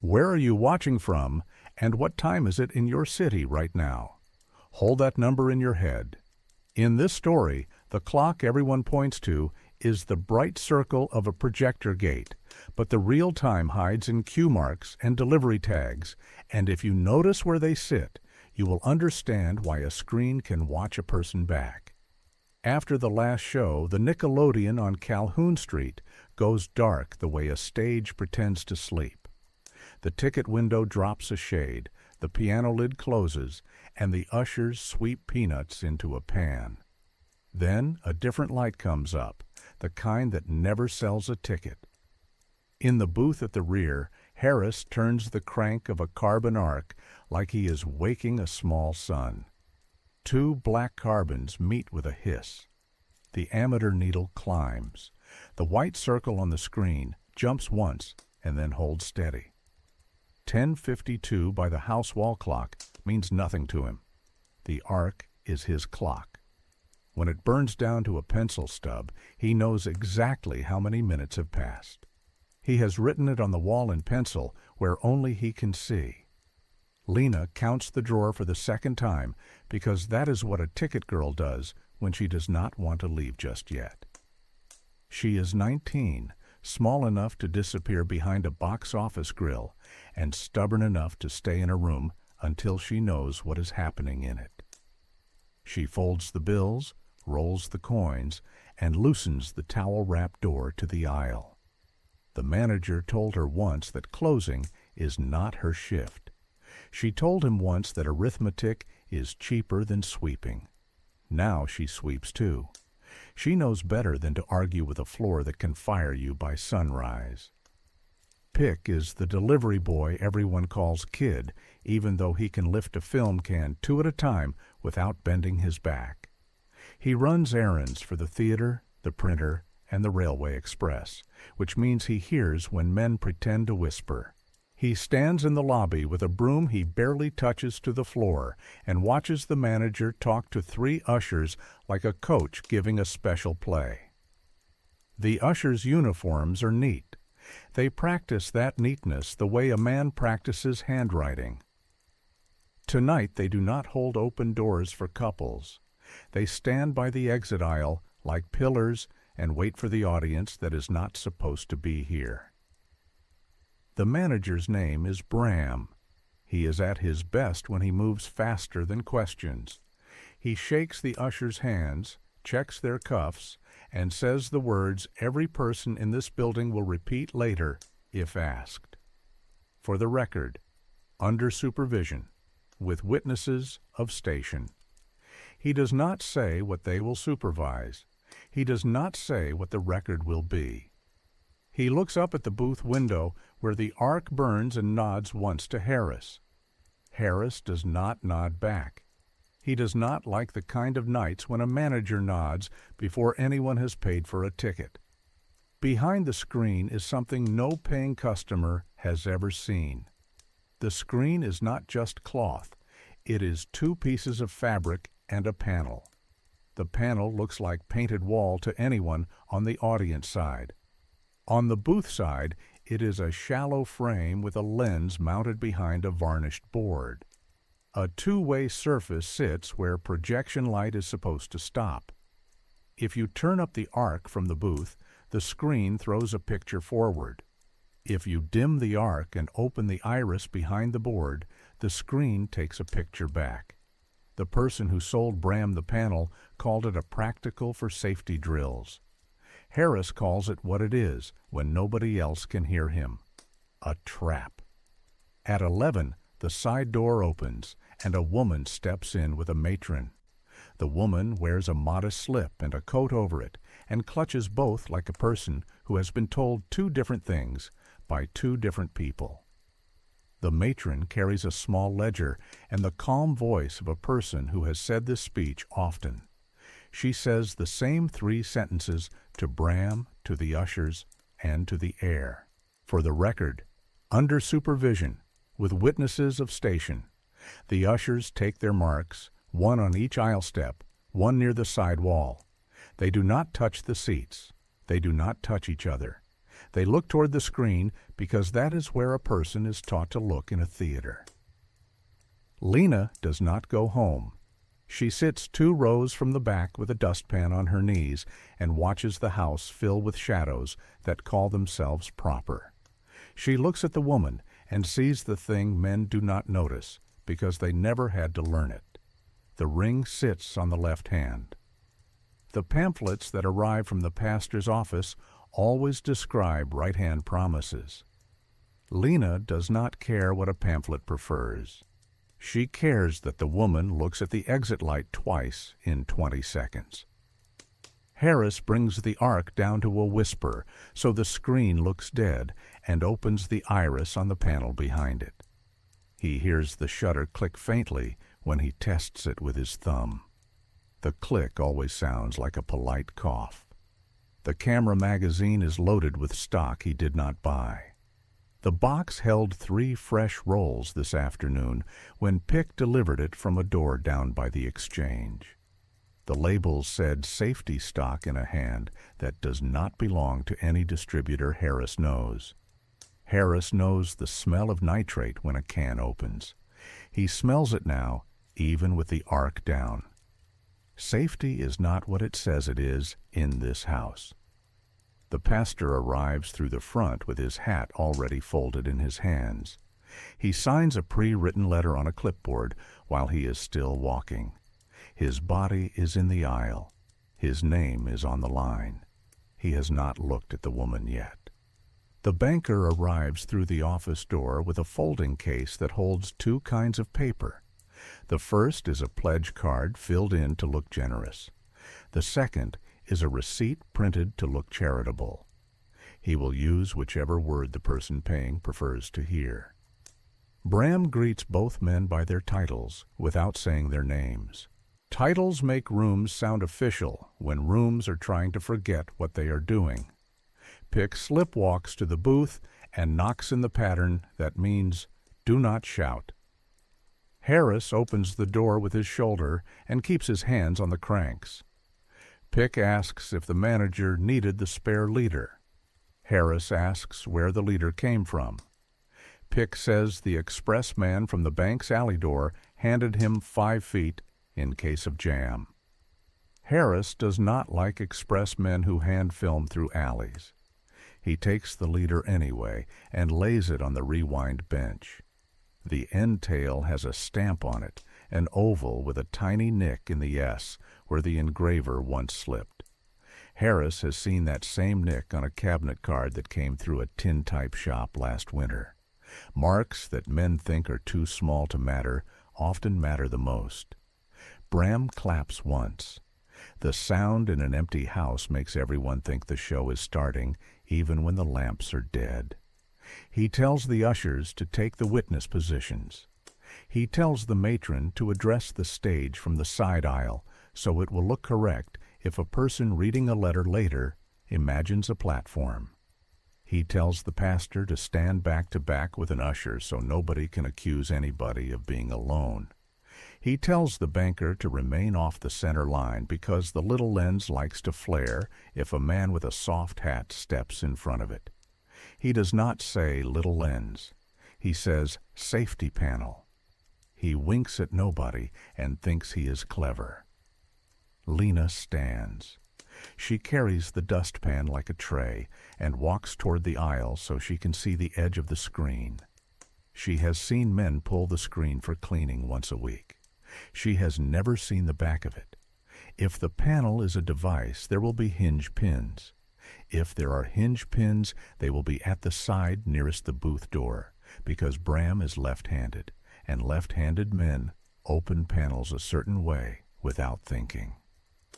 Where are you watching from, and what time is it in your city right now? Hold that number in your head. In this story, the clock everyone points to is the bright circle of a projector gate, but the real time hides in cue marks and delivery tags, and if you notice where they sit, you will understand why a screen can watch a person back. After the last show, the Nickelodeon on Calhoun Street goes dark the way a stage pretends to sleep. The ticket window drops a shade, the piano lid closes, and the ushers sweep peanuts into a pan. Then a different light comes up, the kind that never sells a ticket. In the booth at the rear, Harris turns the crank of a carbon arc like he is waking a small sun. Two black carbons meet with a hiss. The ammeter needle climbs. The white circle on the screen jumps once and then holds steady. 10:52 by the house wall clock means nothing to him. The arc is his clock. When it burns down to a pencil stub, he knows exactly how many minutes have passed. He has written it on the wall in pencil where only he can see. Lena counts the drawer for the second time because that is what a ticket girl does when she does not want to leave just yet. She is 19, small enough to disappear behind a box office grill, and stubborn enough to stay in a room until she knows what is happening in it. She folds the bills, rolls the coins, and loosens the towel-wrapped door to the aisle. The manager told her once that closing is not her shift. She told him once that arithmetic is cheaper than sweeping. Now she sweeps too. She knows better than to argue with a floor that can fire you by sunrise. Pick is the delivery boy everyone calls Kid, even though he can lift a film can 2 at a time without bending his back. He runs errands for the theater, the printer, and the railway express, which means he hears when men pretend to whisper. He stands in the lobby with a broom he barely touches to the floor and watches the manager talk to 3 ushers like a coach giving a special play. The ushers' uniforms are neat. They practice that neatness the way a man practices handwriting. Tonight they do not hold open doors for couples. They stand by the exit aisle like pillars and wait for the audience that is not supposed to be here. The manager's name is Bram. He is at his best when he moves faster than questions. He shakes the ushers' hands, checks their cuffs, and says the words every person in this building will repeat later if asked. For the record, under supervision, with witnesses of station. He does not say what they will supervise. He does not say what the record will be. He looks up at the booth window where the arc burns and nods once to Harris. Harris does not nod back. He does not like the kind of nights when a manager nods before anyone has paid for a ticket. Behind the screen is something no paying customer has ever seen. The screen is not just cloth. It is 2 pieces of fabric and a panel. The panel looks like painted wall to anyone on the audience side. On the booth side, it is a shallow frame with a lens mounted behind a varnished board. A 2-way surface sits where projection light is supposed to stop. If you turn up the arc from the booth, the screen throws a picture forward. If you dim the arc and open the iris behind the board, the screen takes a picture back. The person who sold Bram the panel called it a practical for safety drills. Harris calls it what it is when nobody else can hear him: a trap. At 11, the side door opens and a woman steps in with a matron. The woman wears a modest slip and a coat over it and clutches both like a person who has been told 2 different things by 2 different people. The matron carries a small ledger and the calm voice of a person who has said this speech often. She says the same 3 sentences to Bram, to the ushers, and to the air. For the record, under supervision, with witnesses of station, the ushers take their marks, 1 on each aisle step, 1 near the side wall. They do not touch the seats. They do not touch each other. They look toward the screen because that is where a person is taught to look in a theater. Lena does not go home. She sits 2 rows from the back with a dustpan on her knees and watches the house fill with shadows that call themselves proper. She looks at the woman and sees the thing men do not notice because they never had to learn it. The ring sits on the left hand. The pamphlets that arrive from the pastor's office always describe right-hand promises. Lena does not care what a pamphlet prefers. She cares that the woman looks at the exit light twice in 20 seconds. Harris brings the arc down to a whisper so the screen looks dead and opens the iris on the panel behind it. He hears the shutter click faintly when he tests it with his thumb. The click always sounds like a polite cough. The camera magazine is loaded with stock he did not buy. The box held 3 fresh rolls this afternoon when Pick delivered it from a door down by the exchange. The labels said safety stock in a hand that does not belong to any distributor Harris knows. Harris knows the smell of nitrate when a can opens. He smells it now, even with the arc down. Safety is not what it says it is in this house. The pastor arrives through the front with his hat already folded in his hands. He signs a pre-written letter on a clipboard while he is still walking. His body is in the aisle. His name is on the line. He has not looked at the woman yet. The banker arrives through the office door with a folding case that holds 2 kinds of paper. The first is a pledge card filled in to look generous. The second is a receipt printed to look charitable. He will use whichever word the person paying prefers to hear. Bram greets both men by their titles without saying their names. Titles make rooms sound official when rooms are trying to forget what they are doing. Pick slipwalks to the booth and knocks in the pattern that means, "Do not shout." Harris opens the door with his shoulder and keeps his hands on the cranks. Pick asks if the manager needed the spare leader. Harris asks where the leader came from. Pick says the express man from the bank's alley door handed him 5 feet in case of jam. Harris does not like express men who hand film through alleys. He takes the leader anyway and lays it on the rewind bench. The end tail has a stamp on it, an oval with a tiny nick in the S where the engraver once slipped. Harris has seen that same nick on a cabinet card that came through a tin-type shop last winter. Marks that men think are too small to matter often matter the most. Bram claps once. The sound in an empty house makes everyone think the show is starting, even when the lamps are dead. He tells the ushers to take the witness positions. He tells the matron to address the stage from the side aisle so it will look correct if a person reading a letter later imagines a platform. He tells the pastor to stand back to back with an usher so nobody can accuse anybody of being alone. He tells the banker to remain off the center line because the little lens likes to flare if a man with a soft hat steps in front of it. He does not say little lens. He says safety panel. He winks at nobody and thinks he is clever. Lena stands. She carries the dustpan like a tray and walks toward the aisle so she can see the edge of the screen. She has seen men pull the screen for cleaning once a week. She has never seen the back of it. If the panel is a device, there will be hinge pins. If there are hinge pins, they will be at the side nearest the booth door, because Bram is left-handed, and left-handed men open panels a certain way without thinking.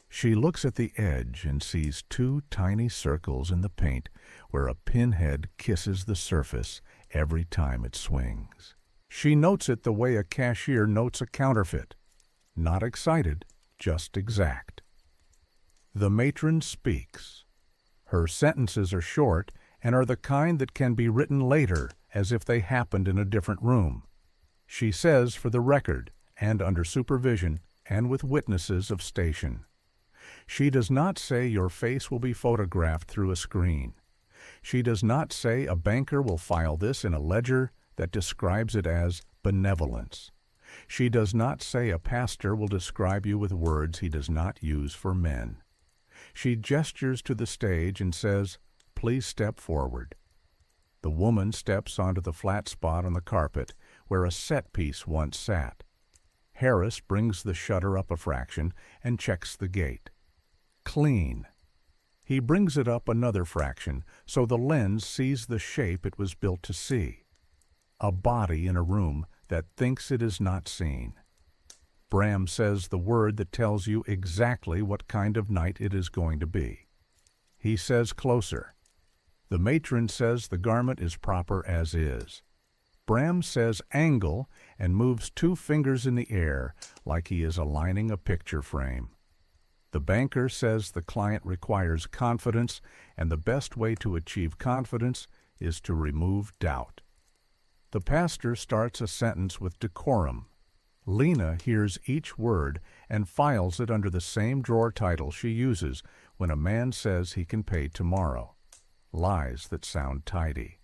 She looks at the edge and sees 2 tiny circles in the paint where a pinhead kisses the surface every time it swings. She notes it the way a cashier notes a counterfeit. Not excited, just exact. The matron speaks. Her sentences are short and are the kind that can be written later as if they happened in a different room. She says for the record and under supervision and with witnesses of station. She does not say your face will be photographed through a screen. She does not say a banker will file this in a ledger that describes it as benevolence. She does not say a pastor will describe you with words he does not use for men. She gestures to the stage and says, "Please step forward." The woman steps onto the flat spot on the carpet where a set piece once sat. Harris brings the shutter up a fraction and checks the gate. Clean. He brings it up another fraction so the lens sees the shape it was built to see. A body in a room that thinks it is not seen. Bram says the word that tells you exactly what kind of night it is going to be. He says closer. The matron says the garment is proper as is. Bram says angle and moves 2 fingers in the air like he is aligning a picture frame. The banker says the client requires confidence, and the best way to achieve confidence is to remove doubt. The pastor starts a sentence with decorum. Lena hears each word and files it under the same drawer title she uses when a man says he can pay tomorrow. Lies that sound tidy.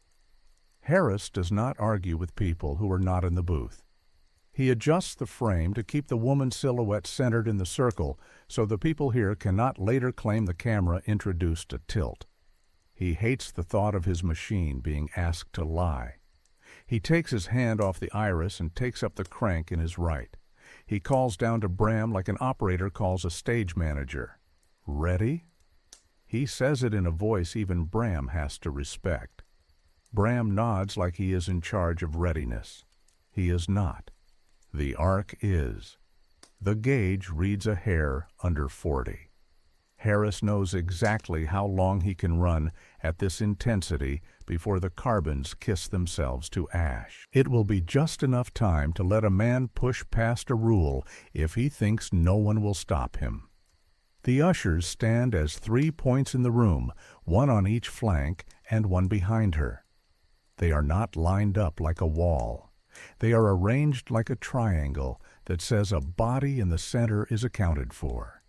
Harris does not argue with people who are not in the booth. He adjusts the frame to keep the woman's silhouette centered in the circle so the people here cannot later claim the camera introduced a tilt. He hates the thought of his machine being asked to lie. He takes his hand off the iris and takes up the crank in his right. He calls down to Bram like an operator calls a stage manager. "Ready?" He says it in a voice even Bram has to respect. Bram nods like he is in charge of readiness. He is not. The arc is. The gauge reads a hair under 40. Harris knows exactly how long he can run at this intensity before the carbons kiss themselves to ash. It will be just enough time to let a man push past a rule if he thinks no one will stop him. The ushers stand as 3 points in the room, 1 on each flank and 1 behind her. They are not lined up like a wall. They are arranged like a triangle that says a body in the center is accounted for.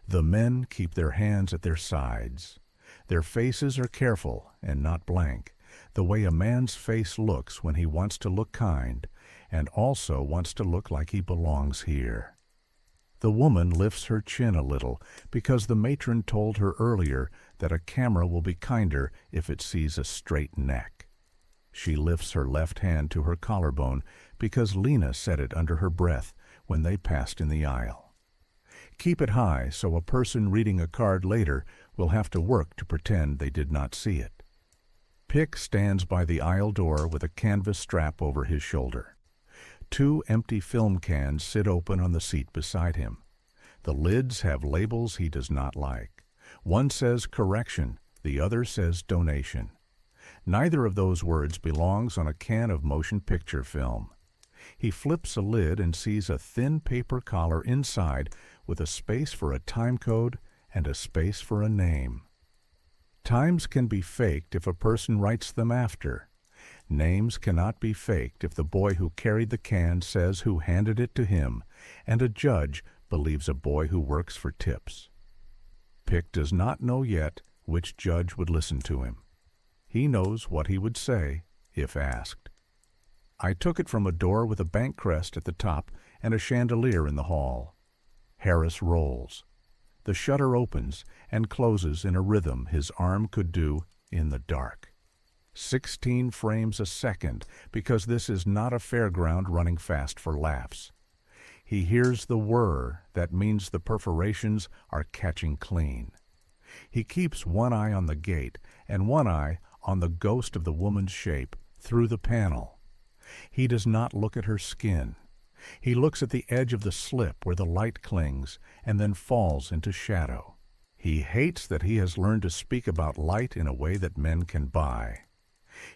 The men keep their hands at their sides. Their faces are careful and not blank, the way a man's face looks when he wants to look kind and also wants to look like he belongs here. The woman lifts her chin a little because the matron told her earlier that a camera will be kinder if it sees a straight neck. She lifts her left hand to her collarbone because Lena said it under her breath when they passed in the aisle. Keep it high so a person reading a card later will have to work to pretend they did not see it. Pick stands by the aisle door with a canvas strap over his shoulder. 2 empty film cans sit open on the seat beside him. The lids have labels he does not like. One says correction, the other says donation. Neither of those words belongs on a can of motion picture film. He flips a lid and sees a thin paper collar inside with a space for a time code and a space for a name. Times can be faked if a person writes them after. Names cannot be faked if the boy who carried the can says who handed it to him, and a judge believes a boy who works for tips. Pick does not know yet which judge would listen to him. He knows what he would say if asked. I took it from a door with a bank crest at the top and a chandelier in the hall. Harris rolls. The shutter opens and closes in a rhythm his arm could do in the dark. 16 frames a second, because this is not a fairground running fast for laughs. He hears the whir that means the perforations are catching clean. He keeps one eye on the gate and one eye on the ghost of the woman's shape through the panel. He does not look at her skin. He looks at the edge of the slip where the light clings and then falls into shadow. He hates that he has learned to speak about light in a way that men can buy.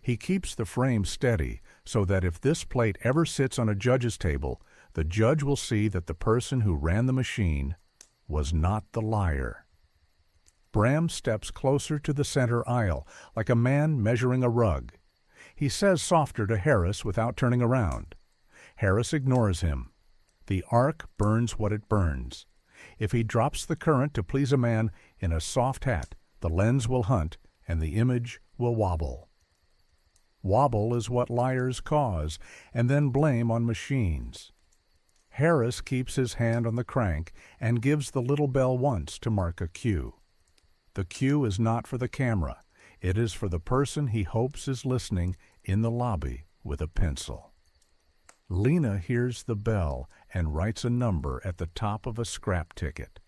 He keeps the frame steady so that if this plate ever sits on a judge's table, the judge will see that the person who ran the machine was not the liar. Bram steps closer to the center aisle, like a man measuring a rug. He says softer to Harris without turning around. Harris ignores him. The arc burns what it burns. If he drops the current to please a man in a soft hat, the lens will hunt and the image will wobble. Wobble is what liars cause, and then blame on machines. Harris keeps his hand on the crank and gives the little bell once to mark a cue. The cue is not for the camera. It is for the person he hopes is listening in the lobby with a pencil. Lena hears the bell and writes a number at the top of a scrap ticket.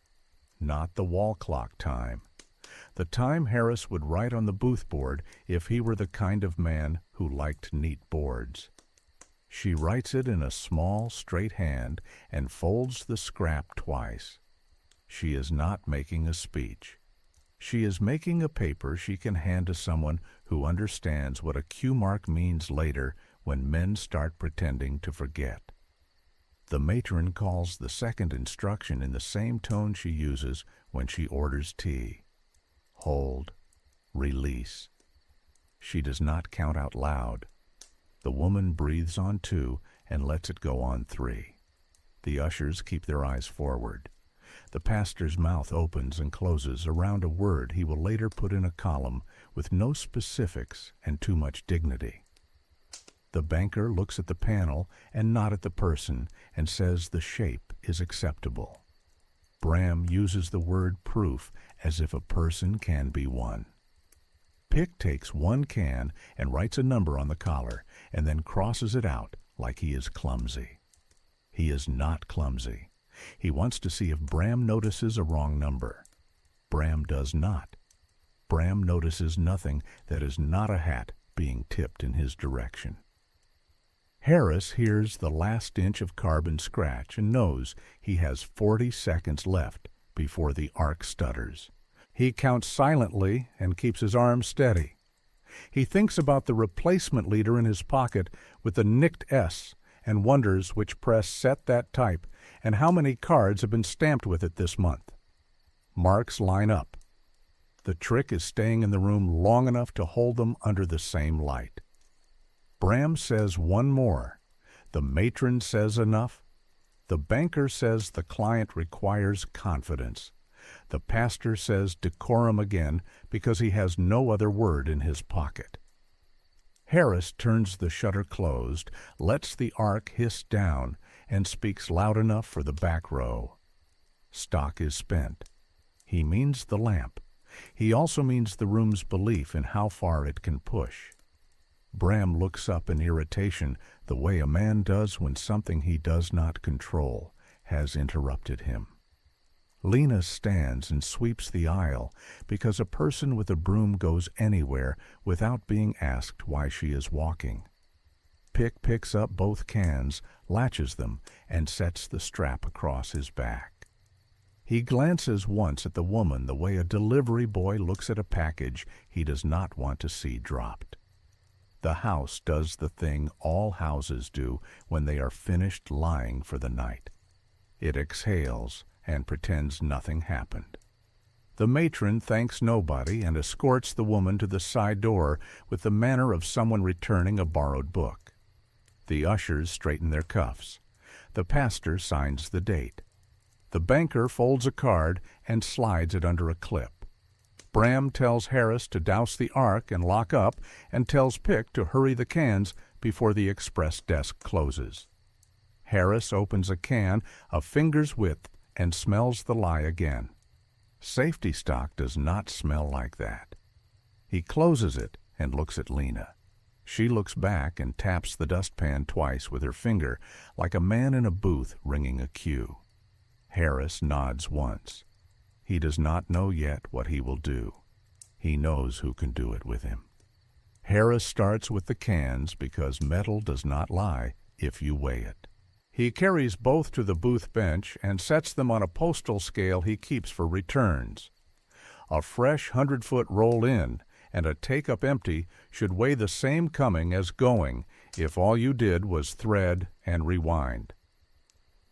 Not the wall clock time. The time Harris would write on the booth board if he were the kind of man who liked neat boards. She writes it in a small, straight hand and folds the scrap twice. She is not making a speech. She is making a paper she can hand to someone who understands what a cue mark means later when men start pretending to forget. The matron calls the second instruction in the same tone she uses when she orders tea. Hold. Release. She does not count out loud. The woman breathes on 2 and lets it go on 3. The ushers keep their eyes forward. The pastor's mouth opens and closes around a word he will later put in a column with no specifics and too much dignity. The banker looks at the panel and not at the person and says the shape is acceptable. Bram uses the word proof as if a person can be one. Pick takes one can and writes a number on the collar and then crosses it out like he is clumsy. He is not clumsy. He wants to see if Bram notices a wrong number. Bram does not. Bram notices nothing that is not a hat being tipped in his direction. Harris hears the last inch of carbon scratch and knows he has 40 seconds left before the arc stutters. He counts silently and keeps his arms steady. He thinks about the replacement leader in his pocket with the nicked S and wonders which press set that type and how many cards have been stamped with it this month. Marks line up. The trick is staying in the room long enough to hold them under the same light. Bram says one more. The matron says enough. The banker says the client requires confidence. The pastor says decorum again because he has no other word in his pocket. Harris turns the shutter closed, lets the arc hiss down, and speaks loud enough for the back row. Stock is spent. He means the lamp. He also means the room's belief in how far it can push. Bram looks up in irritation, the way a man does when something he does not control has interrupted him. Lena stands and sweeps the aisle because a person with a broom goes anywhere without being asked why she is walking. Pick picks up both cans, latches them, and sets the strap across his back. He glances once at the woman the way a delivery boy looks at a package he does not want to see dropped. The house does the thing all houses do when they are finished lying for the night. It exhales and pretends nothing happened. The matron thanks nobody and escorts the woman to the side door with the manner of someone returning a borrowed book. The ushers straighten their cuffs. The pastor signs the date. The banker folds a card and slides it under a clip. Bram tells Harris to douse the arc and lock up and tells Pick to hurry the cans before the express desk closes. Harris opens a can a finger's width and smells the lye again. Safety stock does not smell like that. He closes it and looks at Lena. She looks back and taps the dustpan twice with her finger like a man in a booth ringing a cue. Harris nods once. He does not know yet what he will do. He knows who can do it with him. Harris starts with the cans because metal does not lie if you weigh it. He carries both to the booth bench and sets them on a postal scale he keeps for returns. A fresh 100-foot roll-in and a take-up empty should weigh the same coming as going if all you did was thread and rewind.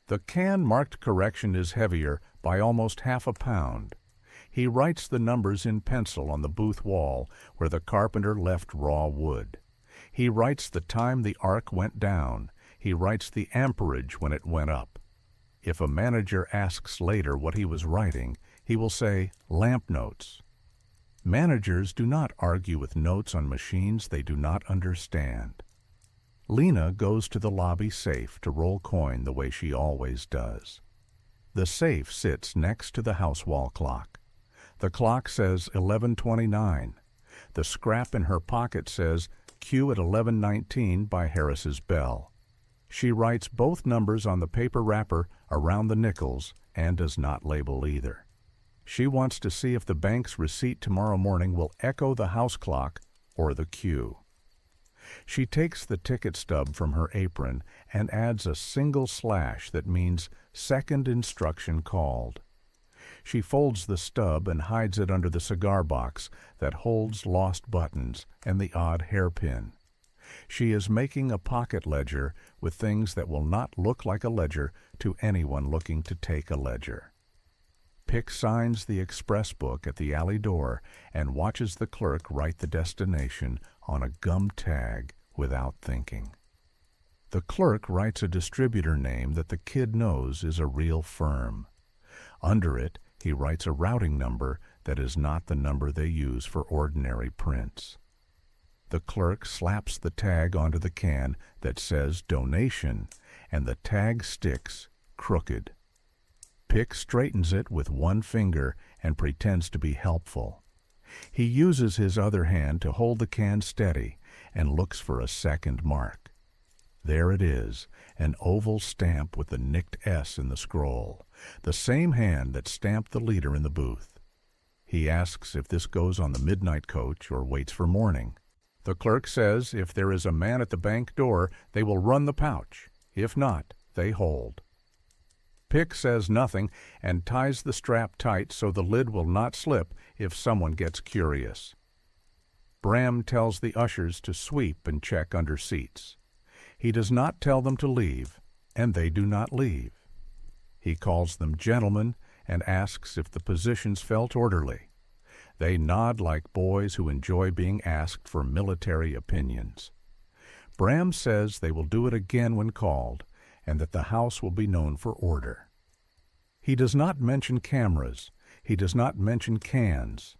The can marked correction is heavier by almost half a pound. He writes the numbers in pencil on the booth wall where the carpenter left raw wood. He writes the time the arc went down. He writes the amperage when it went up. If a manager asks later what he was writing, he will say lamp notes. Managers do not argue with notes on machines they do not understand. Lena goes to the lobby safe to roll coin the way she always does. The safe sits next to the house wall clock. The clock says 11:29. The scrap in her pocket says Q at 11:19 by Harris's bell. She writes both numbers on the paper wrapper around the nickels and does not label either. She wants to see if the bank's receipt tomorrow morning will echo the house clock or the Q. She takes the ticket stub from her apron and adds a single slash that means second instruction called. She folds the stub and hides it under the cigar box that holds lost buttons and the odd hairpin. She is making a pocket ledger with things that will not look like a ledger to anyone looking to take a ledger. Pick signs the express book at the alley door and watches the clerk write the destination on a gum tag without thinking. The clerk writes a distributor name that the kid knows is a real firm. Under it, he writes a routing number that is not the number they use for ordinary prints. The clerk slaps the tag onto the can that says donation, and the tag sticks crooked. Pick straightens it with one finger and pretends to be helpful. He uses his other hand to hold the can steady and looks for a second mark. There it is, an oval stamp with the nicked S in the scroll, the same hand that stamped the leader in the booth. He asks if this goes on the midnight coach or waits for morning. The clerk says if there is a man at the bank door, they will run the pouch. If not, they hold. Pick says nothing and ties the strap tight so the lid will not slip if someone gets curious. Bram tells the ushers to sweep and check under seats. He does not tell them to leave, and they do not leave. He calls them gentlemen and asks if the positions felt orderly. They nod like boys who enjoy being asked for military opinions. Bram says they will do it again when called, and that the house will be known for order. He does not mention cameras. He does not mention cans.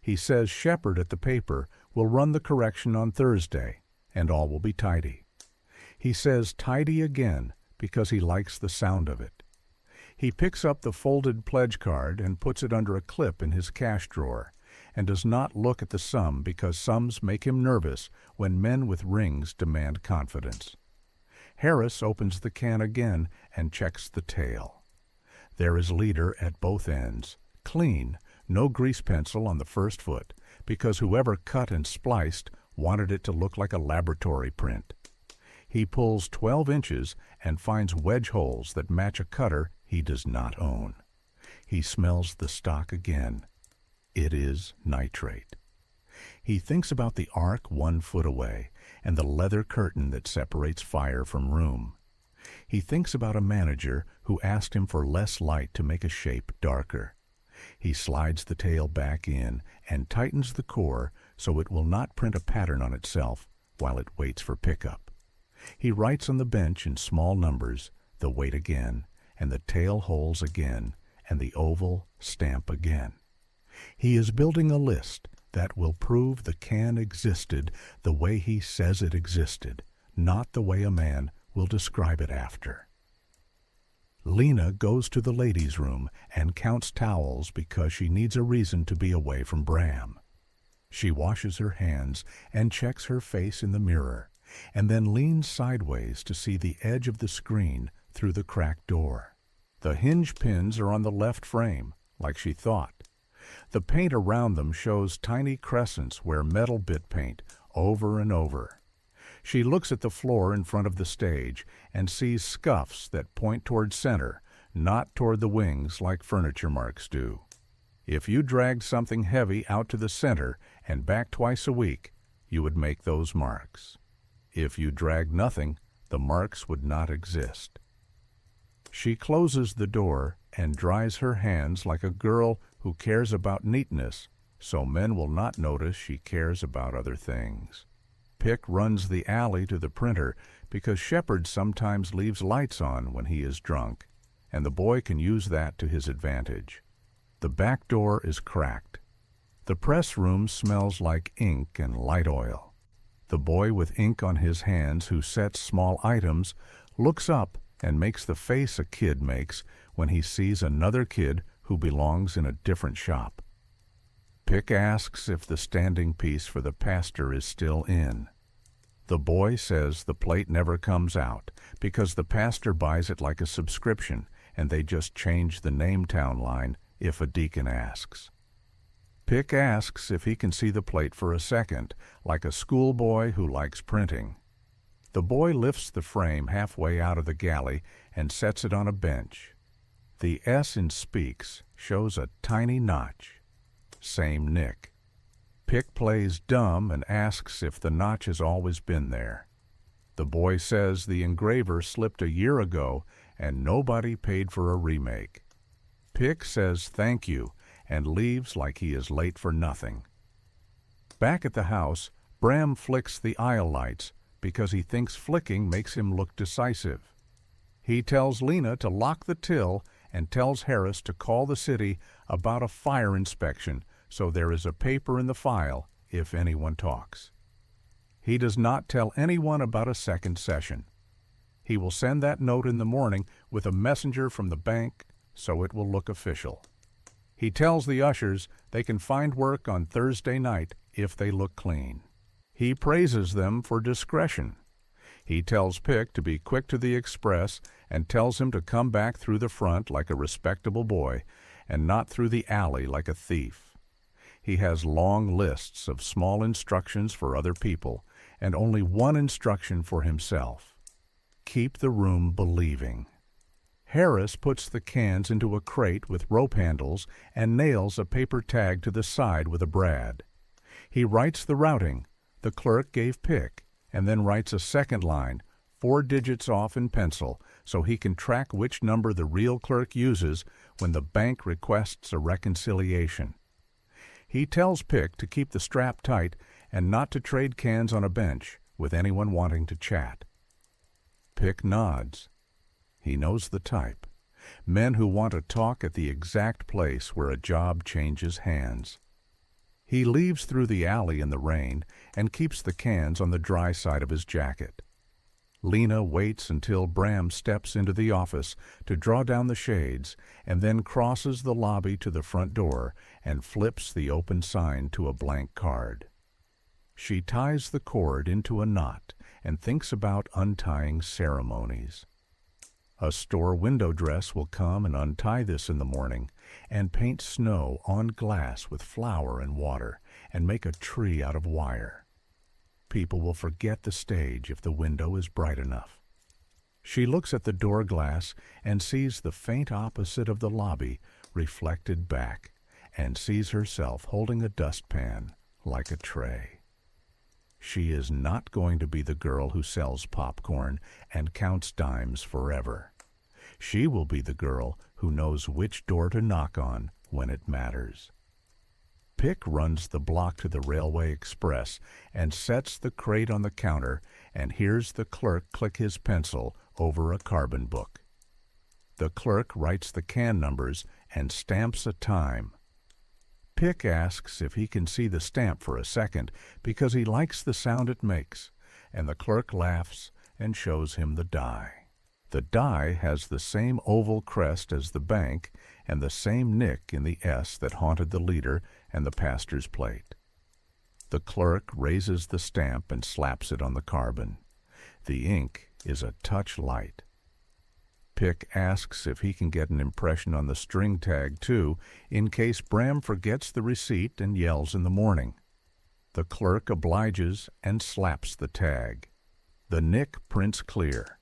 He says Shepard at the paper will run the correction on Thursday, and all will be tidy. He says tidy again because he likes the sound of it. He picks up the folded pledge card and puts it under a clip in his cash drawer, and does not look at the sum because sums make him nervous when men with rings demand confidence. Harris opens the can again and checks the tail. There is leader at both ends, clean, no grease pencil on the first foot, because whoever cut and spliced wanted it to look like a laboratory print. He pulls 12 inches and finds wedge holes that match a cutter he does not own. He smells the stock again. It is nitrate. He thinks about the arc 1 foot away and the leather curtain that separates fire from room. He thinks about a manager who asked him for less light to make a shape darker. He slides the tail back in and tightens the core so it will not print a pattern on itself while it waits for pickup. He writes on the bench in small numbers the weight again, and the tail holes again, and the oval stamp again. He is building a list that will prove the can existed the way he says it existed, not the way a man will describe it after. Lena goes to the ladies' room and counts towels because she needs a reason to be away from Bram. She washes her hands and checks her face in the mirror, and then leans sideways to see the edge of the screen through the cracked door. The hinge pins are on the left frame, like she thought. The paint around them shows tiny crescents where metal bit paint over and over. She looks at the floor in front of the stage and sees scuffs that point toward center, not toward the wings like furniture marks do. If you dragged something heavy out to the center and back twice a week, you would make those marks. If you dragged nothing, the marks would not exist. She closes the door and dries her hands like a girl who cares about neatness, so men will not notice she cares about other things. Pick runs the alley to the printer because Shepard sometimes leaves lights on when he is drunk, and the boy can use that to his advantage. The back door is cracked. The press room smells like ink and light oil. The boy with ink on his hands who sets small items looks up and makes the face a kid makes when he sees another kid who belongs in a different shop. Pick asks if the standing piece for the pastor is still in. The boy says the plate never comes out because the pastor buys it like a subscription and they just change the name-town line if a deacon asks. Pick asks if he can see the plate for a second, like a schoolboy who likes printing. The boy lifts the frame halfway out of the galley and sets it on a bench. The S in speaks shows a tiny notch. Same Nick. Pick plays dumb and asks if the notch has always been there. The boy says the engraver slipped a year ago and nobody paid for a remake. Pick says thank you and leaves like he is late for nothing. Back at the house, Bram flicks the aisle lights because he thinks flicking makes him look decisive. He tells Lena to lock the till and tells Harris to call the city about a fire inspection so there is a paper in the file if anyone talks. He does not tell anyone about a second session. He will send that note in the morning with a messenger from the bank so it will look official. He tells the ushers they can find work on Thursday night if they look clean. He praises them for discretion. He tells Pick to be quick to the express and tells him to come back through the front like a respectable boy and not through the alley like a thief. He has long lists of small instructions for other people and only one instruction for himself. Keep the room believing. Harris puts the cans into a crate with rope handles and nails a paper tag to the side with a brad. He writes the routing the clerk gave Pick and then writes a second line, 4 digits off in pencil, so he can track which number the real clerk uses when the bank requests a reconciliation. He tells Pick to keep the strap tight and not to trade cans on a bench with anyone wanting to chat. Pick nods. He knows the type. Men who want to talk at the exact place where a job changes hands. He leaves through the alley in the rain and keeps the cans on the dry side of his jacket. Lena waits until Bram steps into the office to draw down the shades and then crosses the lobby to the front door and flips the open sign to a blank card. She ties the cord into a knot and thinks about untying ceremonies. A store window dress will come and untie this in the morning and paint snow on glass with flour and water and make a tree out of wire. People will forget the stage if the window is bright enough. She looks at the door glass and sees the faint opposite of the lobby reflected back and sees herself holding a dustpan like a tray. She is not going to be the girl who sells popcorn and counts dimes forever. She will be the girl who knows which door to knock on when it matters. Pick runs the block to the Railway Express and sets the crate on the counter and hears the clerk click his pencil over a carbon book. The clerk writes the can numbers and stamps a time. Pick asks if he can see the stamp for a second because he likes the sound it makes, and the clerk laughs and shows him the die. The die has the same oval crest as the bank and the same nick in the S that haunted the leader and the pastor's plate. The clerk raises the stamp and slaps it on the carbon. The ink is a touch light. Pick asks if he can get an impression on the string tag, too, in case Bram forgets the receipt and yells in the morning. The clerk obliges and slaps the tag. The nick prints clear.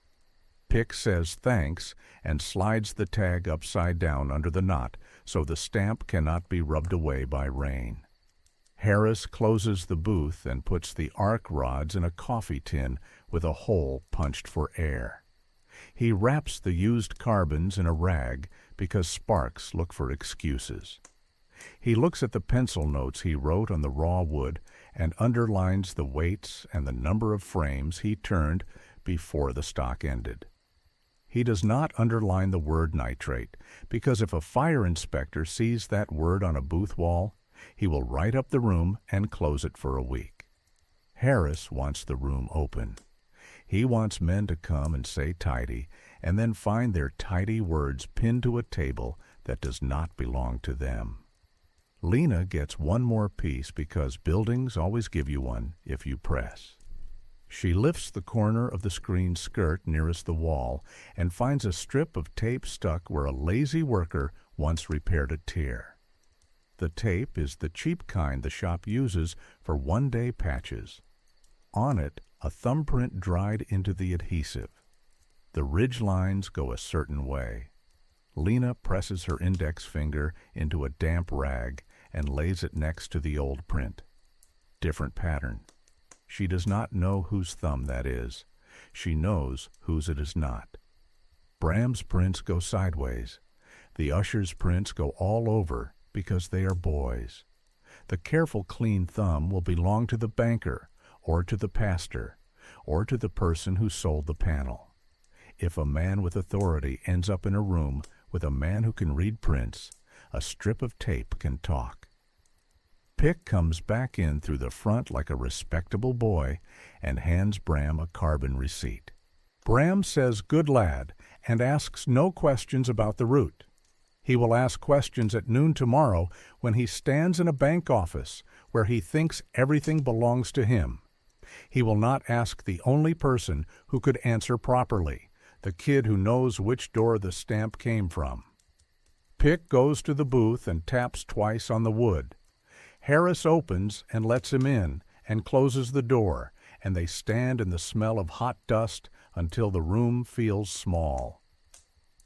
Pick says thanks and slides the tag upside down under the knot so the stamp cannot be rubbed away by rain. Harris closes the booth and puts the arc rods in a coffee tin with a hole punched for air. He wraps the used carbons in a rag because Sparks look for excuses. He looks at the pencil notes he wrote on the raw wood and underlines the weights and the number of frames he turned before the stock ended. He does not underline the word nitrate because if a fire inspector sees that word on a booth wall, He will write up the room and close it for a week. Harris wants the room open. He wants men to come and say tidy, and then find their tidy words pinned to a table that does not belong to them. Lena gets one more piece because buildings always give you one if you press. She lifts the corner of the screen skirt nearest the wall and finds a strip of tape stuck where a lazy worker once repaired a tear. The tape is the cheap kind the shop uses for one-day patches. On it, a thumbprint dried into the adhesive. The ridge lines go a certain way. Lena presses her index finger into a damp rag and lays it next to the old print. Different pattern. She does not know whose thumb that is. She knows whose it is not. Bram's prints go sideways. The ushers' prints go all over because they are boys. The careful, clean thumb will belong to the banker, or to the pastor, or to the person who sold the panel. If a man with authority ends up in a room with a man who can read prints, a strip of tape can talk. Pick comes back in through the front like a respectable boy and hands Bram a carbon receipt. Bram says good lad and asks no questions about the route. He will ask questions at noon tomorrow when he stands in a bank office where he thinks everything belongs to him. He will not ask the only person who could answer properly, the kid who knows which door the stamp came from. Pick goes to the booth and taps twice on the wood. Harris opens and lets him in and closes the door, and they stand in the smell of hot dust until the room feels small.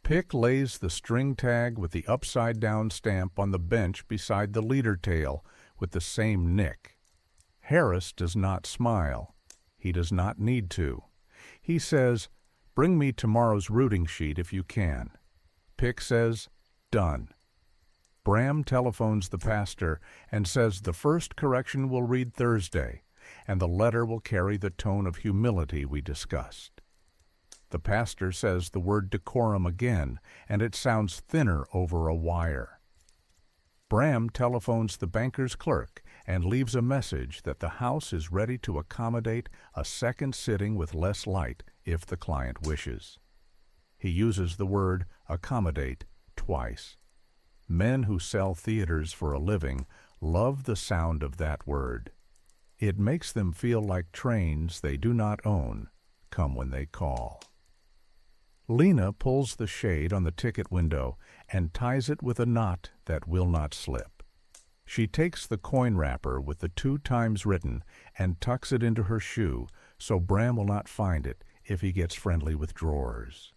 Pick lays the string tag with the upside-down stamp on the bench beside the leader tail with the same nick. Harris does not smile. He does not need to. He says, "Bring me tomorrow's routing sheet if you can." Pick says, "Done." Bram telephones the pastor and says the first correction will read Thursday, and the letter will carry the tone of humility we discussed. The pastor says the word decorum again, and it sounds thinner over a wire. Bram telephones the banker's clerk and leaves a message that the house is ready to accommodate a second sitting with less light if the client wishes. He uses the word accommodate twice. Men who sell theaters for a living love the sound of that word. It makes them feel like trains they do not own come when they call. Lena pulls the shade on the ticket window and ties it with a knot that will not slip. She takes the coin wrapper with the 2 times written and tucks it into her shoe so Bram will not find it if he gets friendly with drawers.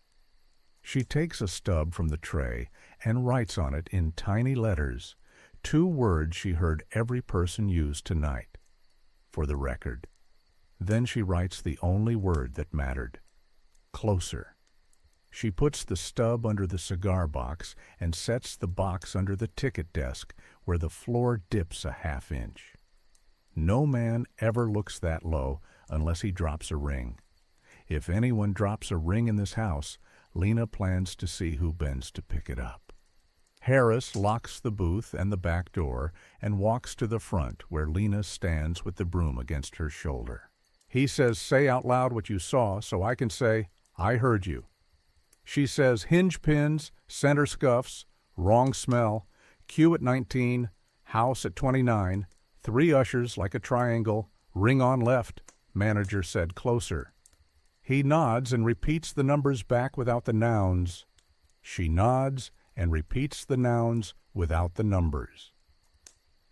She takes a stub from the tray and writes on it in tiny letters 2 words she heard every person use tonight, for the record. Then she writes the only word that mattered, closer. She puts the stub under the cigar box and sets the box under the ticket desk where the floor dips a half inch. No man ever looks that low unless he drops a ring. If anyone drops a ring in this house, Lena plans to see who bends to pick it up. Harris locks the booth and the back door and walks to the front where Lena stands with the broom against her shoulder. He says, "Say out loud what you saw so I can say, 'I heard you.'" She says, "Hinge pins, center scuffs, wrong smell, queue at 19, house at 29, 3 ushers like a triangle, ring on left," manager said closer. He nods and repeats the numbers back without the nouns. She nods and repeats the nouns without the numbers.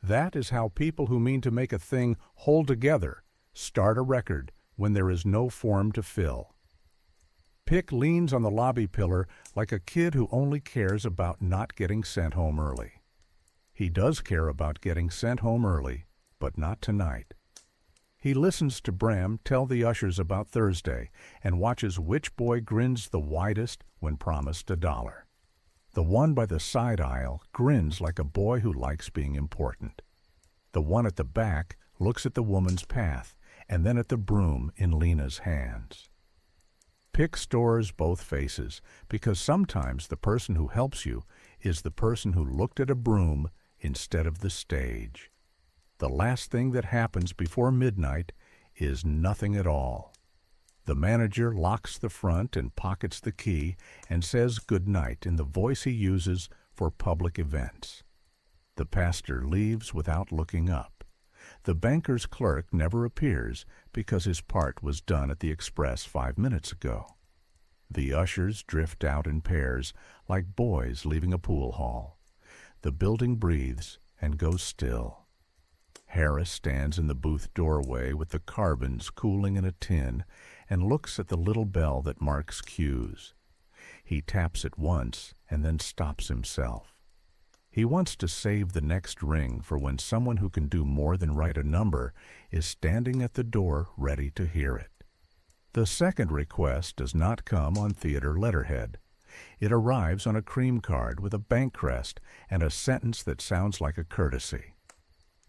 That is how people who mean to make a thing hold together start a record when there is no form to fill. Pick leans on the lobby pillar like a kid who only cares about not getting sent home early. He does care about getting sent home early, but not tonight. He listens to Bram tell the ushers about Thursday and watches which boy grins the widest when promised $1. The one by the side aisle grins like a boy who likes being important. The one at the back looks at the woman's path and then at the broom in Lena's hands. Pick stores both faces because sometimes the person who helps you is the person who looked at a broom instead of the stage. The last thing that happens before midnight is nothing at all. The manager locks the front and pockets the key and says good night in the voice he uses for public events. The pastor leaves without looking up. The banker's clerk never appears because his part was done at the Express 5 minutes ago. The ushers drift out in pairs like boys leaving a pool hall. The building breathes and goes still. Harris stands in the booth doorway with the carbons cooling in a tin and looks at the little bell that marks cues. He taps it once and then stops himself. He wants to save the next ring for when someone who can do more than write a number is standing at the door ready to hear it. The second request does not come on theater letterhead. It arrives on a cream card with a bank crest and a sentence that sounds like a courtesy.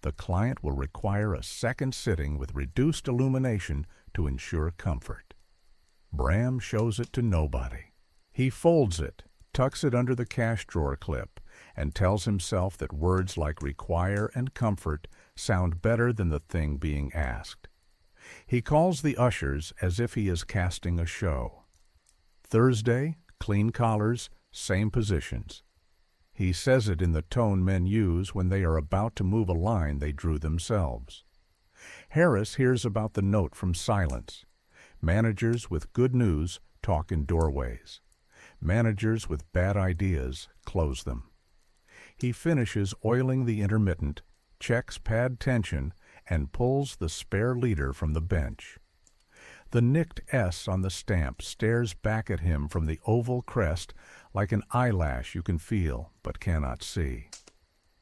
The client will require a second sitting with reduced illumination to ensure comfort. Bram shows it to nobody. He folds it, tucks it under the cash drawer clip, and tells himself that words like require and comfort sound better than the thing being asked. He calls the ushers as if he is casting a show. Thursday, clean collars, same positions. He says it in the tone men use when they are about to move a line they drew themselves. Harris hears about the note from silence. Managers with good news talk in doorways. Managers with bad ideas close them. He finishes oiling the intermittent, checks pad tension, and pulls the spare leader from the bench. The nicked S on the stamp stares back at him from the oval crest like an eyelash you can feel but cannot see.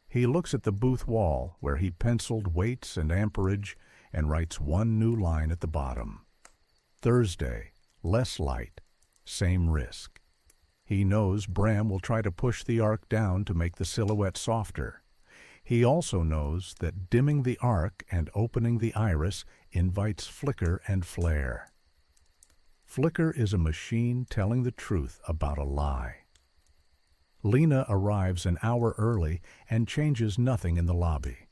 He looks at the booth wall where he penciled weights and amperage and writes one new line at the bottom. Thursday, less light, same risk. He knows Bram will try to push the arc down to make the silhouette softer. He also knows that dimming the arc and opening the iris invites flicker and flare. Flicker is a machine telling the truth about a lie. Lena arrives an hour early and changes nothing in the lobby.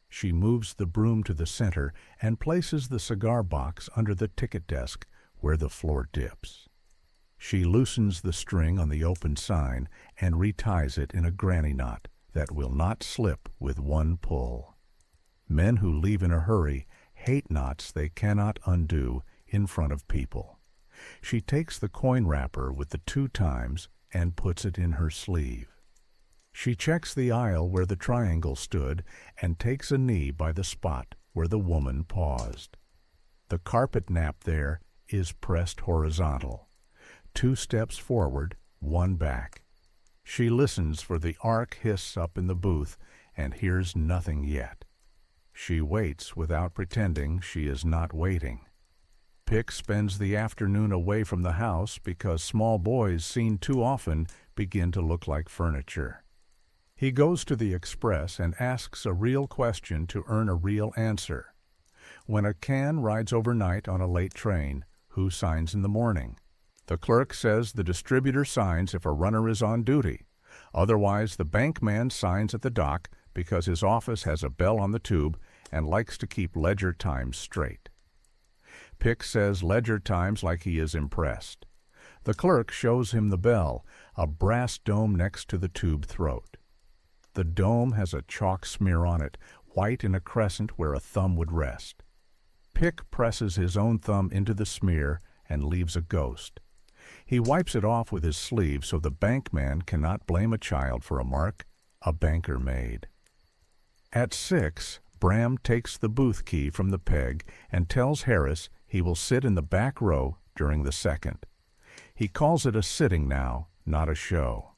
She moves the broom to the center and places the cigar box under the ticket desk where the floor dips. She loosens the string on the open sign and reties it in a granny knot that will not slip with one pull. Men who leave in a hurry hate knots they cannot undo in front of people. She takes the coin wrapper with the 2 times and puts it in her sleeve. She checks the aisle where the triangle stood and takes a knee by the spot where the woman paused. The carpet nap there is pressed horizontal. 2 steps forward, 1 back. She listens for the arc hiss up in the booth and hears nothing yet. She waits without pretending she is not waiting. Pick spends the afternoon away from the house because small boys seen too often begin to look like furniture. He goes to the Express and asks a real question to earn a real answer. When a can rides overnight on a late train, who signs in the morning? The clerk says the distributor signs if a runner is on duty. Otherwise, the bank man signs at the dock because his office has a bell on the tube and likes to keep ledger times straight. Pick says ledger times like he is impressed. The clerk shows him the bell, a brass dome next to the tube throat. The dome has a chalk smear on it, white in a crescent where a thumb would rest. Pick presses his own thumb into the smear and leaves a ghost. He wipes it off with his sleeve so the bank man cannot blame a child for a mark a banker made. At 6, Bram takes the booth key from the peg and tells Harris he will sit in the back row during the second. He calls it a sitting now, not a show.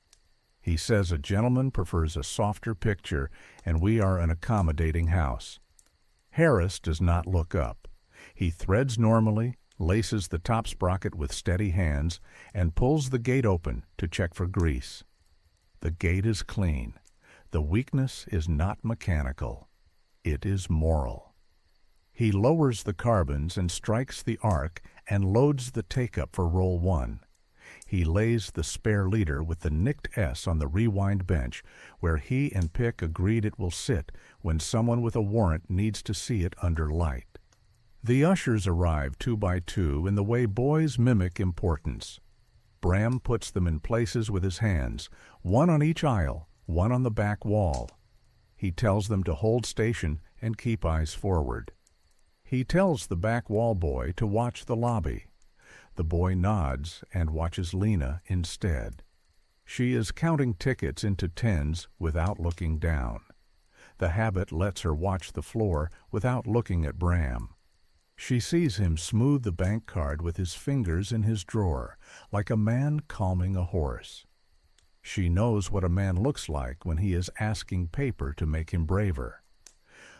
He says a gentleman prefers a softer picture and we are an accommodating house. Harris does not look up. He threads normally, laces the top sprocket with steady hands, and pulls the gate open to check for grease. The gate is clean. The weakness is not mechanical. It is moral. He lowers the carbons and strikes the arc and loads the take-up for roll 1. He lays the spare leader with the nicked S on the rewind bench where he and Pick agreed it will sit when someone with a warrant needs to see it under light. The ushers arrive 2 by 2 in the way boys mimic importance. Bram puts them in places with his hands, one on each aisle, one on the back wall. He tells them to hold station and keep eyes forward. He tells the back wall boy to watch the lobby. The boy nods and watches Lena instead. She is counting tickets into tens without looking down. The habit lets her watch the floor without looking at Bram. She sees him smooth the bank card with his fingers in his drawer, like a man calming a horse. She knows what a man looks like when he is asking paper to make him braver.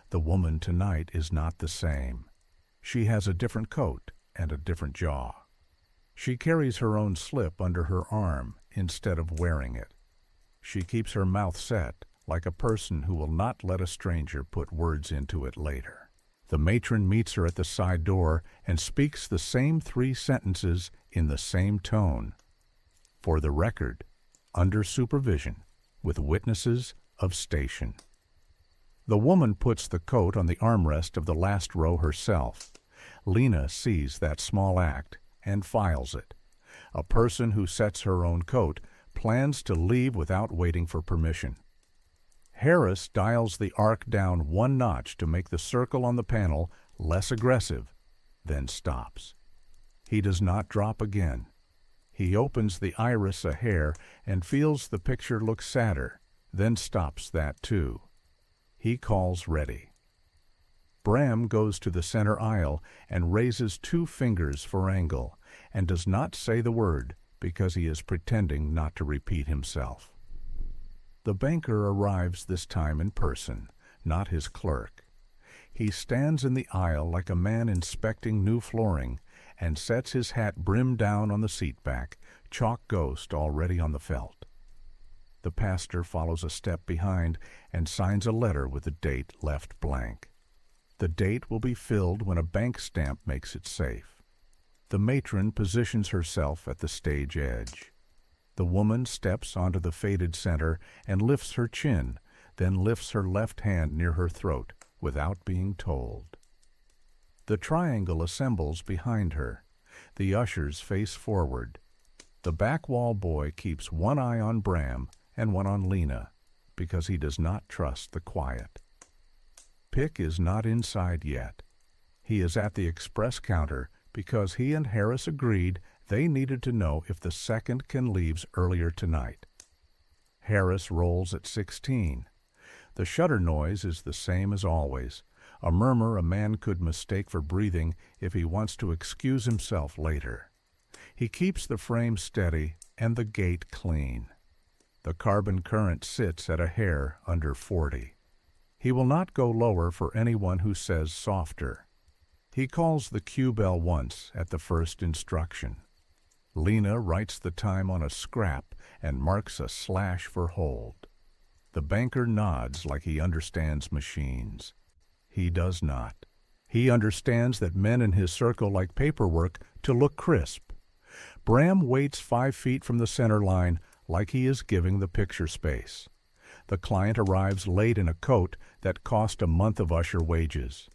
The woman tonight is not the same. She has a different coat and a different jaw. She carries her own slip under her arm instead of wearing it. She keeps her mouth set, like a person who will not let a stranger put words into it later. The matron meets her at the side door and speaks the same 3 sentences in the same tone. For the record, under supervision, with witnesses of station. The woman puts the coat on the armrest of the last row herself. Lena sees that small act and files it. A person who sets her own coat plans to leave without waiting for permission. Harris dials the arc down 1 notch to make the circle on the panel less aggressive, then stops. He does not drop again. He opens the iris a hair and feels the picture look sadder, then stops that too. He calls ready. Bram goes to the center aisle and raises 2 fingers for angle, and does not say the word because he is pretending not to repeat himself. The banker arrives this time in person, not his clerk. He stands in the aisle like a man inspecting new flooring and sets his hat brim down on the seat back, chalk ghost already on the felt. The pastor follows a step behind and signs a letter with the date left blank. The date will be filled when a bank stamp makes it safe. The matron positions herself at the stage edge. The woman steps onto the faded center and lifts her chin, then lifts her left hand near her throat without being told. The triangle assembles behind her. The ushers face forward. The back wall boy keeps 1 eye on Bram and 1 on Lena, because he does not trust the quiet. Pick is not inside yet. He is at the express counter because he and Harris agreed they needed to know if the second can leaves earlier tonight. Harris rolls at 16. The shutter noise is the same as always, a murmur a man could mistake for breathing if he wants to excuse himself later. He keeps the frame steady and the gate clean. The carbon current sits at a hair under 40. He will not go lower for anyone who says softer. He calls the cue bell once at the first instruction. Lena writes the time on a scrap and marks a slash for hold. The banker nods like he understands machines. He does not. He understands that men in his circle like paperwork to look crisp. Bram waits 5 feet from the center line like he is giving the picture space. The client arrives late in a coat that cost a month of usher wages.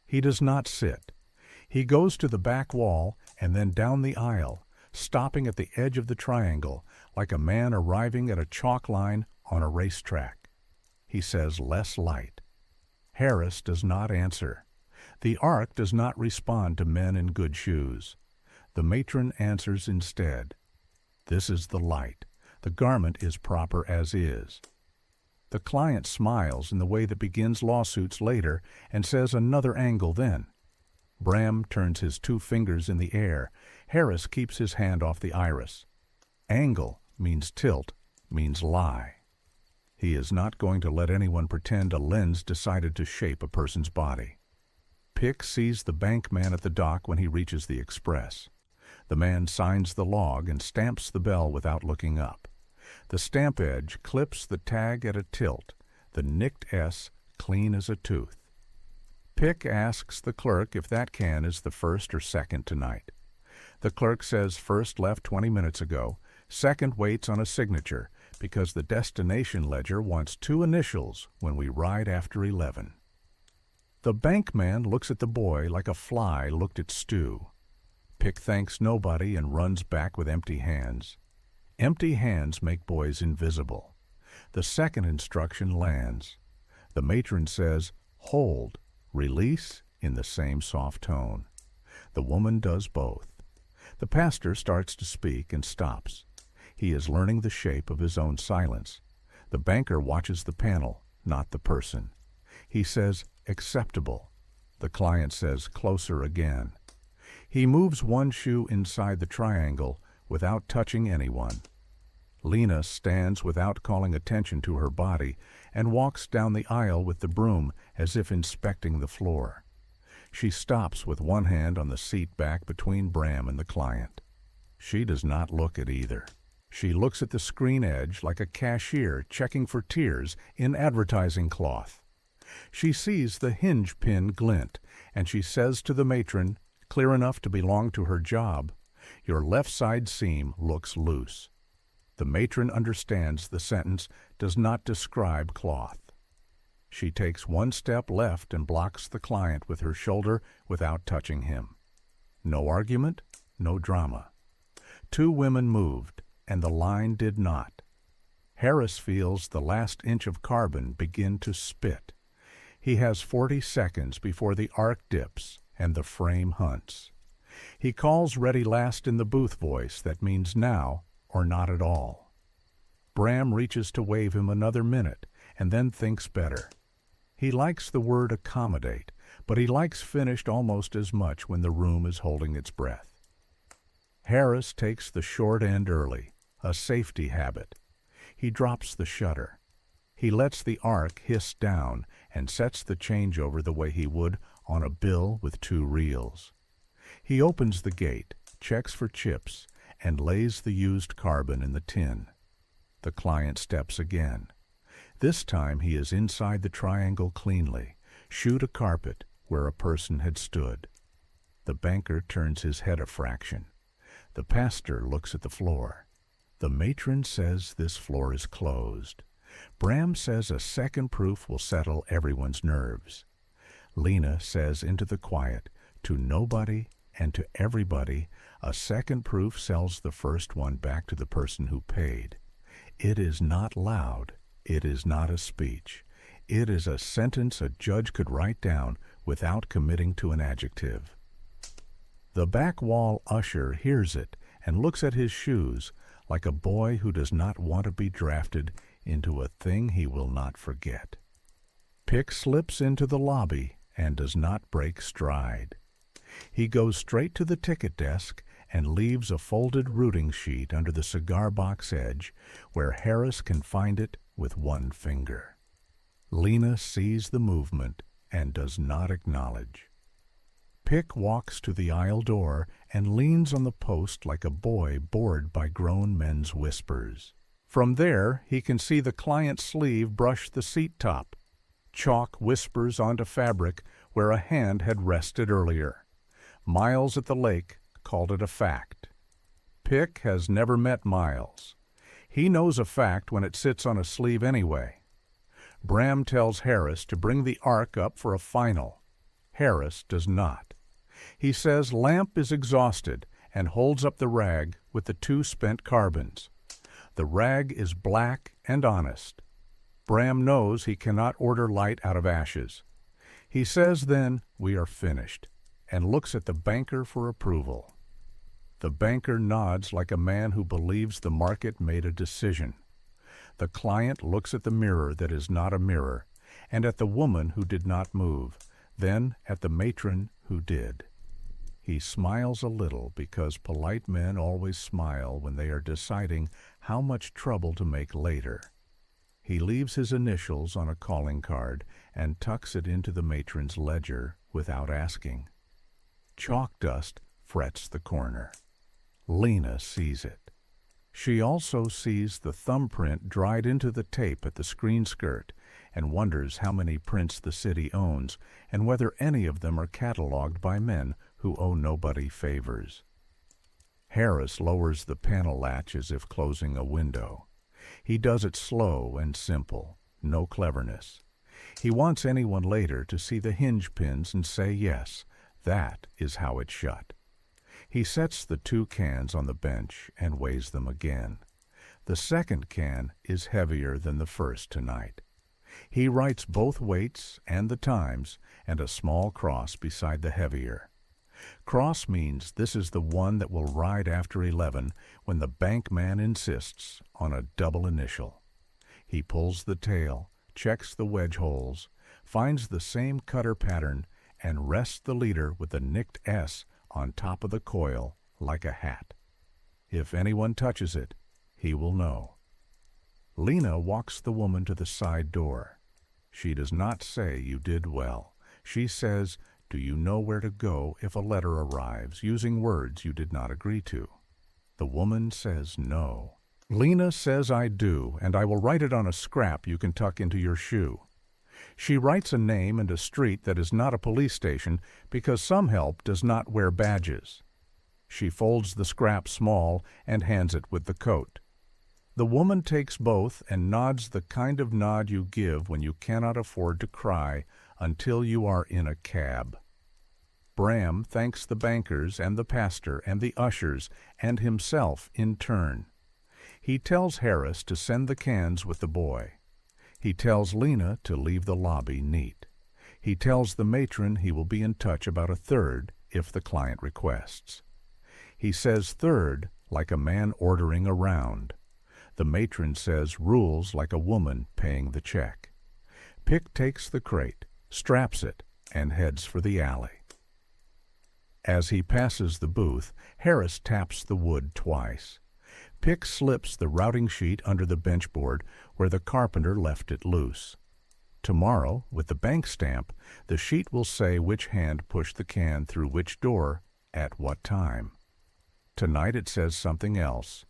He does not sit. He goes to the back wall and then down the aisle, stopping at the edge of the triangle like a man arriving at a chalk line on a racetrack. He says less light. Harris does not answer. The arc does not respond to men in good shoes. The matron answers instead. This is the light. The garment is proper as is. The client smiles in the way that begins lawsuits later and says another angle then. Bram turns his 2 fingers in the air. Harris keeps his hand off the iris. Angle means tilt, means lie. He is not going to let anyone pretend a lens decided to shape a person's body. Pick sees the bank man at the dock when he reaches the express. The man signs the log and stamps the bell without looking up. The stamp edge clips the tag at a tilt, the nicked S clean as a tooth. Pick asks the clerk if that can is the first or second tonight. The clerk says first left 20 minutes ago, second waits on a signature because the destination ledger wants 2 initials when we ride after 11. The bankman looks at the boy like a fly looked at stew. Pick thanks nobody and runs back with empty hands. Empty hands make boys invisible. The second instruction lands. The matron says, "Hold, release," in the same soft tone. The woman does both. The pastor starts to speak and stops. He is learning the shape of his own silence. The banker watches the panel, not the person. He says, "Acceptable." The client says, "Closer again." He moves one shoe inside the triangle without touching anyone. Lena stands without calling attention to her body and walks down the aisle with the broom as if inspecting the floor. She stops with one hand on the seat back between Bram and the client. She does not look at either. She looks at the screen edge like a cashier checking for tears in advertising cloth. She sees the hinge pin glint, and she says to the matron, clear enough to belong to her job, "Your left side seam looks loose." The matron understands the sentence does not describe cloth. She takes one step left and blocks the client with her shoulder without touching him. No argument, no drama. 2 women moved, and the line did not. Harris feels the last inch of carbon begin to spit. He has 40 seconds before the arc dips and the frame hunts. He calls ready last in the booth voice that means now or not at all. Bram reaches to wave him another minute and then thinks better. He likes the word accommodate, but he likes finished almost as much when the room is holding its breath. Harris takes the short end early, a safety habit. He drops the shutter. He lets the arc hiss down and sets the changeover the way he would on a bill with 2 reels. He opens the gate, checks for chips, and lays the used carbon in the tin. The client steps again. This time he is inside the triangle cleanly, shoe to carpet where a person had stood. The banker turns his head a fraction. The pastor looks at the floor. The matron says this floor is closed. Bram says a second proof will settle everyone's nerves. Lena says into the quiet, to nobody and to everybody, a second proof sells the first one back to the person who paid. It is not loud. It is not a speech. It is a sentence a judge could write down without committing to an adjective. The back wall usher hears it and looks at his shoes like a boy who does not want to be drafted into a thing he will not forget. Pick slips into the lobby and does not break stride. He goes straight to the ticket desk and leaves a folded routing sheet under the cigar box edge where Harris can find it with one finger. Lena sees the movement and does not acknowledge. Pick walks to the aisle door and leans on the post like a boy bored by grown men's whispers. From there, he can see the client's sleeve brush the seat top. Chalk whispers onto fabric where a hand had rested earlier. Miles at the lake called it a fact. Pick has never met Miles. He knows a fact when it sits on a sleeve anyway. Bram tells Harris to bring the arc up for a final. Harris does not. He says lamp is exhausted and holds up the rag with the 2 spent carbons. The rag is black and honest. Bram knows he cannot order light out of ashes. He says then, "We are finished," and looks at the banker for approval. The banker nods like a man who believes the market made a decision. The client looks at the mirror that is not a mirror, and at the woman who did not move, then at the matron who did. He smiles a little because polite men always smile when they are deciding how much trouble to make later. He leaves his initials on a calling card and tucks it into the matron's ledger without asking. Chalk dust frets the corner. Lena sees it. She also sees the thumbprint dried into the tape at the screen skirt and wonders how many prints the city owns and whether any of them are cataloged by men who owe nobody favors. Harris lowers the panel latch as if closing a window. He does it slow and simple, no cleverness. He wants anyone later to see the hinge pins and say yes, that is how it's shut. He sets the 2 cans on the bench and weighs them again. The second can is heavier than the first tonight. He writes both weights and the times and a small cross beside the heavier. Cross means this is the one that will ride after 11 when the bank man insists on a double initial. He pulls the tail, checks the wedge holes, finds the same cutter pattern, and rests the leader with the nicked S on top of the coil like a hat. If anyone touches it, he will know. Lena walks the woman to the side door. She does not say you did well. She says, do you know where to go if a letter arrives, using words you did not agree to? The woman says no. Lena says I do, and I will write it on a scrap you can tuck into your shoe. She writes a name and a street that is not a police station because some help does not wear badges. She folds the scrap small and hands it with the coat. The woman takes both and nods the kind of nod you give when you cannot afford to cry until you are in a cab. Bram thanks the bankers and the pastor and the ushers and himself in turn. He tells Harris to send the cans with the boy. He tells Lena to leave the lobby neat. He tells the matron he will be in touch about a third if the client requests. He says third like a man ordering a round. The matron says rules like a woman paying the check. Pick takes the crate, straps it, and heads for the alley. As he passes the booth, Harris taps the wood twice. Pick slips the routing sheet under the benchboard where the carpenter left it loose. Tomorrow, with the bank stamp, the sheet will say which hand pushed the can through which door at what time. Tonight it says something else.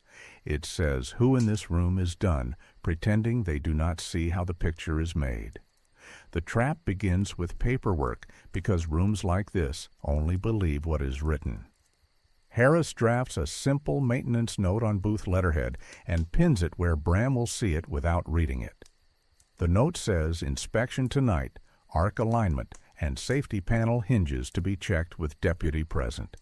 It says who in this room is done, pretending they do not see how the picture is made. The trap begins with paperwork because rooms like this only believe what is written. Harris drafts a simple maintenance note on booth letterhead and pins it where Bram will see it without reading it. The note says inspection tonight, arc alignment, and safety panel hinges to be checked with deputy present.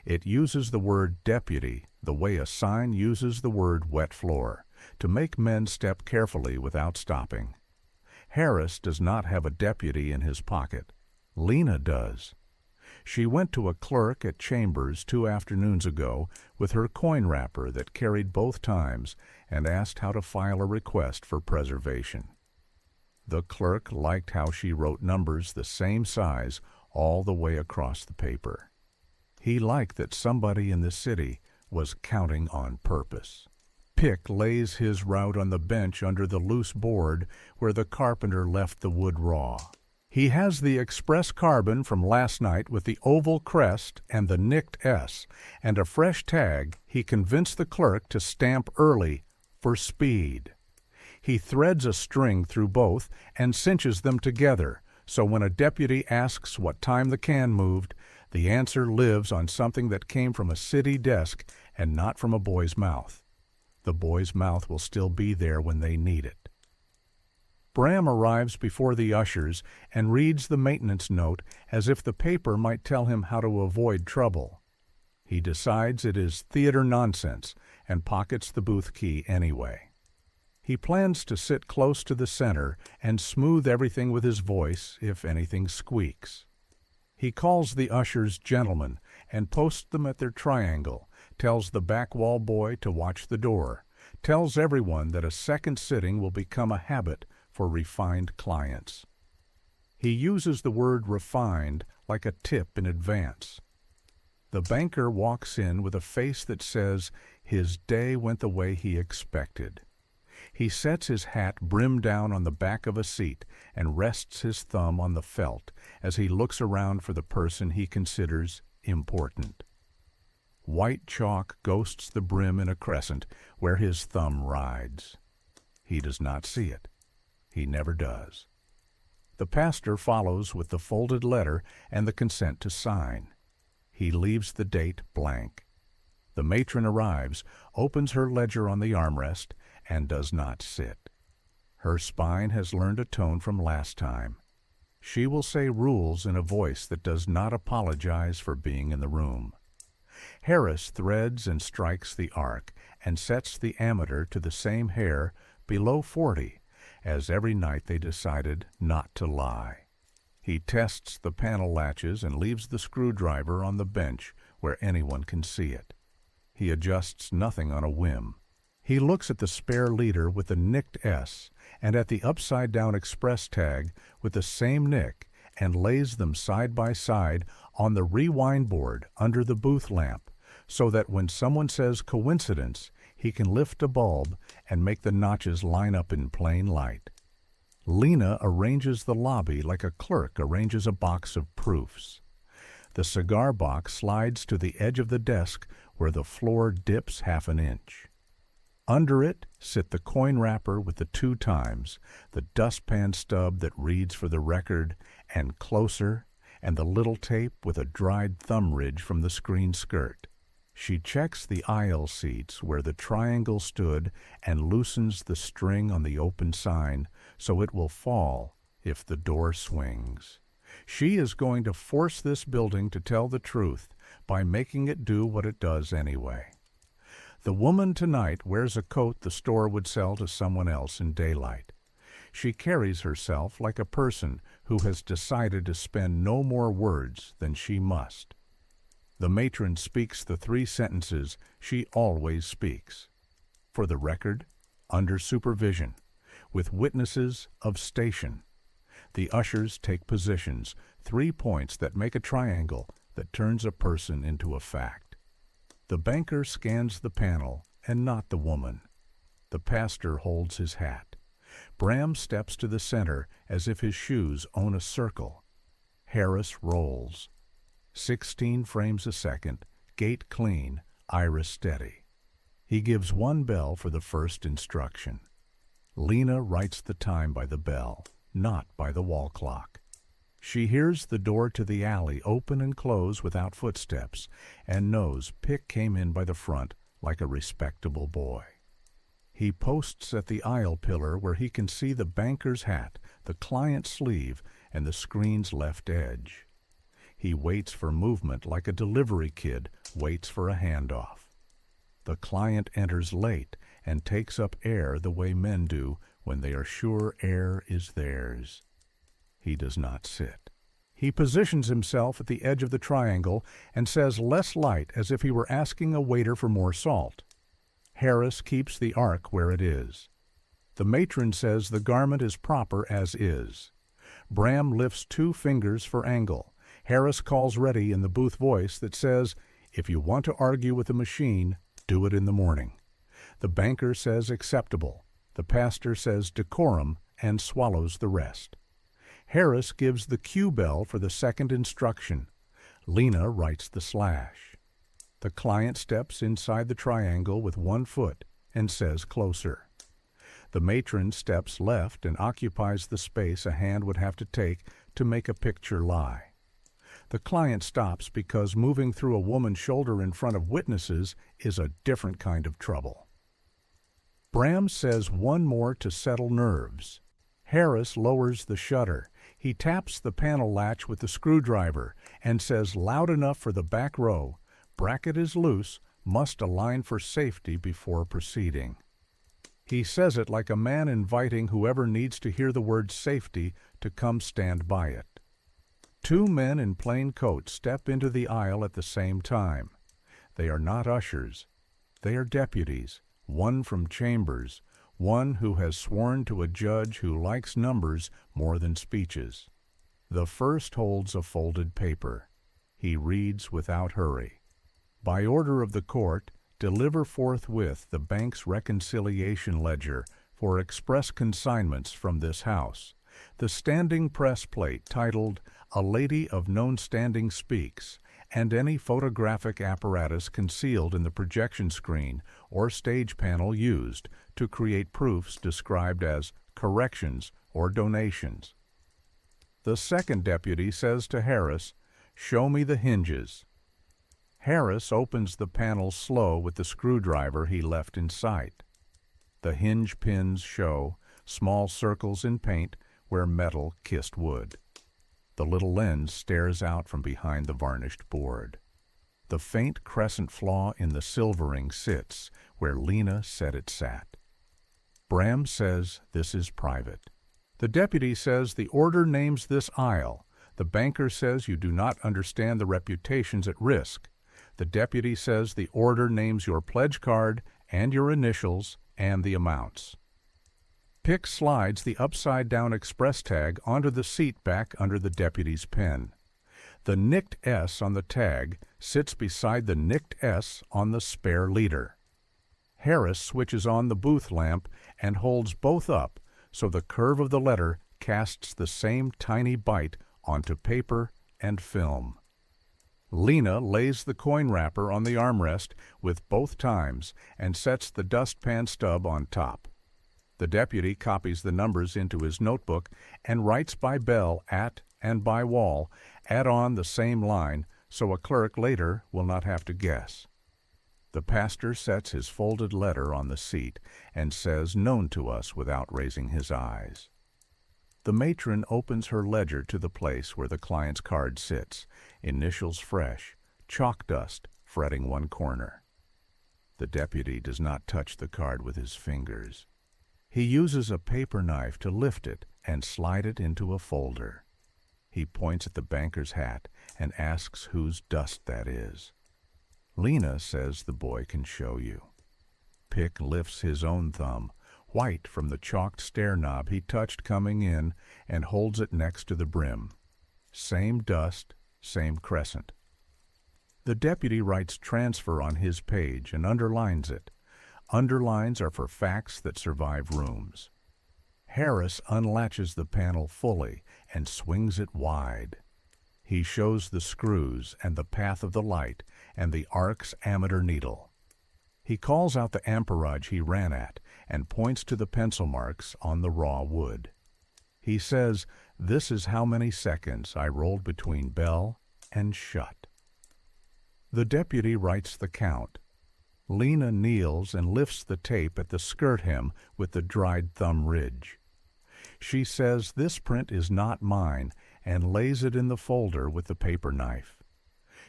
It uses the word deputy the way a sign uses the word wet floor, to make men step carefully without stopping. Harris does not have a deputy in his pocket. Lena does. She went to a clerk at Chambers 2 afternoons ago with her coin wrapper that carried both times and asked how to file a request for preservation. The clerk liked how she wrote numbers the same size all the way across the paper. He liked that somebody in the city was counting on purpose. Pick lays his route on the bench under the loose board where the carpenter left the wood raw. He has the express carbon from last night with the oval crest and the nicked S, and a fresh tag he convinced the clerk to stamp early for speed. He threads a string through both and cinches them together, so when a deputy asks what time the can moved, the answer lives on something that came from a city desk and not from a boy's mouth. The boy's mouth will still be there when they need it. Bram arrives before the ushers and reads the maintenance note as if the paper might tell him how to avoid trouble. He decides it is theater nonsense and pockets the booth key anyway. He plans to sit close to the center and smooth everything with his voice if anything squeaks. He calls the ushers gentlemen and posts them at their triangle, tells the back wall boy to watch the door, tells everyone that a second sitting will become a habit for refined clients. He uses the word refined like a tip in advance. The banker walks in with a face that says his day went the way he expected. He sets his hat brim down on the back of a seat and rests his thumb on the felt as he looks around for the person he considers important. White chalk ghosts the brim in a crescent where his thumb rides. He does not see it. He never does. The pastor follows with the folded letter and the consent to sign. He leaves the date blank. The matron arrives, opens her ledger on the armrest, and does not sit. Her spine has learned a tone from last time. She will say rules in a voice that does not apologize for being in the room. Harris threads and strikes the arc and sets the ammeter to the same hair below 40, as every night they decided not to lie. He tests the panel latches and leaves the screwdriver on the bench where anyone can see it. He adjusts nothing on a whim. He looks at the spare leader with the nicked S and at the upside-down express tag with the same nick and lays them side by side on the rewind board under the booth lamp so that when someone says coincidence, he can lift a bulb and make the notches line up in plain light. Lena arranges the lobby like a clerk arranges a box of proofs. The cigar box slides to the edge of the desk where the floor dips half an inch. Under it sit the coin wrapper with the 2 times, the dustpan stub that reads for the record, and closer, and the little tape with a dried thumb ridge from the screen skirt. She checks the aisle seats where the triangle stood and loosens the string on the open sign so it will fall if the door swings. She is going to force this building to tell the truth by making it do what it does anyway. The woman tonight wears a coat the store would sell to someone else in daylight. She carries herself like a person who has decided to spend no more words than she must. The matron speaks the 3 sentences she always speaks. For the record, under supervision, with witnesses of station. The ushers take positions, 3 points that make a triangle that turns a person into a fact. The banker scans the panel and not the woman. The pastor holds his hat. Bram steps to the center as if his shoes own a circle. Harris rolls. 16 frames a second, gate clean, iris steady. He gives 1 bell for the first instruction. Lena writes the time by the bell, not by the wall clock. She hears the door to the alley open and close without footsteps and knows Pick came in by the front like a respectable boy. He posts at the aisle pillar where he can see the banker's hat, the client's sleeve, and the screen's left edge. He waits for movement like a delivery kid waits for a handoff. The client enters late and takes up air the way men do when they are sure air is theirs. He does not sit. He positions himself at the edge of the triangle and says less light as if he were asking a waiter for more salt. Harris keeps the arc where it is. The matron says the garment is proper as is. Bram lifts 2 fingers for angle. Harris calls ready in the booth voice that says, if you want to argue with the machine, do it in the morning. The banker says acceptable. The pastor says decorum and swallows the rest. Harris gives the cue bell for the second instruction. Lena writes the slash. The client steps inside the triangle with 1 foot and says closer. The matron steps left and occupies the space a hand would have to take to make a picture lie. The client stops because moving through a woman's shoulder in front of witnesses is a different kind of trouble. Bram says 1 more to settle nerves. Harris lowers the shutter. He taps the panel latch with the screwdriver and says loud enough for the back row, bracket is loose, must align for safety before proceeding. He says it like a man inviting whoever needs to hear the word safety to come stand by it. 2 men in plain coats step into the aisle at the same time. They are not ushers. They are deputies, 1 from Chambers, 1 who has sworn to a judge who likes numbers more than speeches. The first holds a folded paper. He reads without hurry. By order of the court, deliver forthwith the bank's reconciliation ledger for express consignments from this house. The standing press plate titled A Lady of Known Standing Speaks, and any photographic apparatus concealed in the projection screen or stage panel used to create proofs described as corrections or donations. The second deputy says to Harris, "Show me the hinges." Harris opens the panel slow with the screwdriver he left in sight. The hinge pins show small circles in paint where metal kissed wood. The little lens stares out from behind the varnished board. The faint crescent flaw in the silvering sits where Lena said it sat. Bram says this is private. The deputy says the order names this aisle. The banker says you do not understand the reputations at risk. The deputy says the order names your pledge card and your initials and the amounts. Pick slides the upside-down express tag onto the seat back under the deputy's pen. The nicked S on the tag sits beside the nicked S on the spare leader. Harris switches on the booth lamp and holds both up so the curve of the letter casts the same tiny bite onto paper and film. Lena lays the coin wrapper on the armrest with both times and sets the dustpan stub on top. The deputy copies the numbers into his notebook and writes by bell at and by wall, add on the same line so a clerk later will not have to guess. The pastor sets his folded letter on the seat and says known to us without raising his eyes. The matron opens her ledger to the place where the client's card sits, initials fresh, chalk dust fretting one corner. The deputy does not touch the card with his fingers. He uses a paper knife to lift it and slide it into a folder. He points at the banker's hat and asks whose dust that is. Lena says the boy can show you. Pick lifts his own thumb, white from the chalked stair knob he touched coming in, and holds it next to the brim. Same dust, same crescent. The deputy writes transfer on his page and underlines it. Underlines are for facts that survive rooms. Harris unlatches the panel fully and swings it wide. He shows the screws and the path of the light and the arc's ammeter needle. He calls out the amperage he ran at and points to the pencil marks on the raw wood. He says, "This is how many seconds I rolled between bell and shut." The deputy writes the count. Lena kneels and lifts the tape at the skirt hem with the dried thumb ridge. She says this print is not mine and lays it in the folder with the paper knife.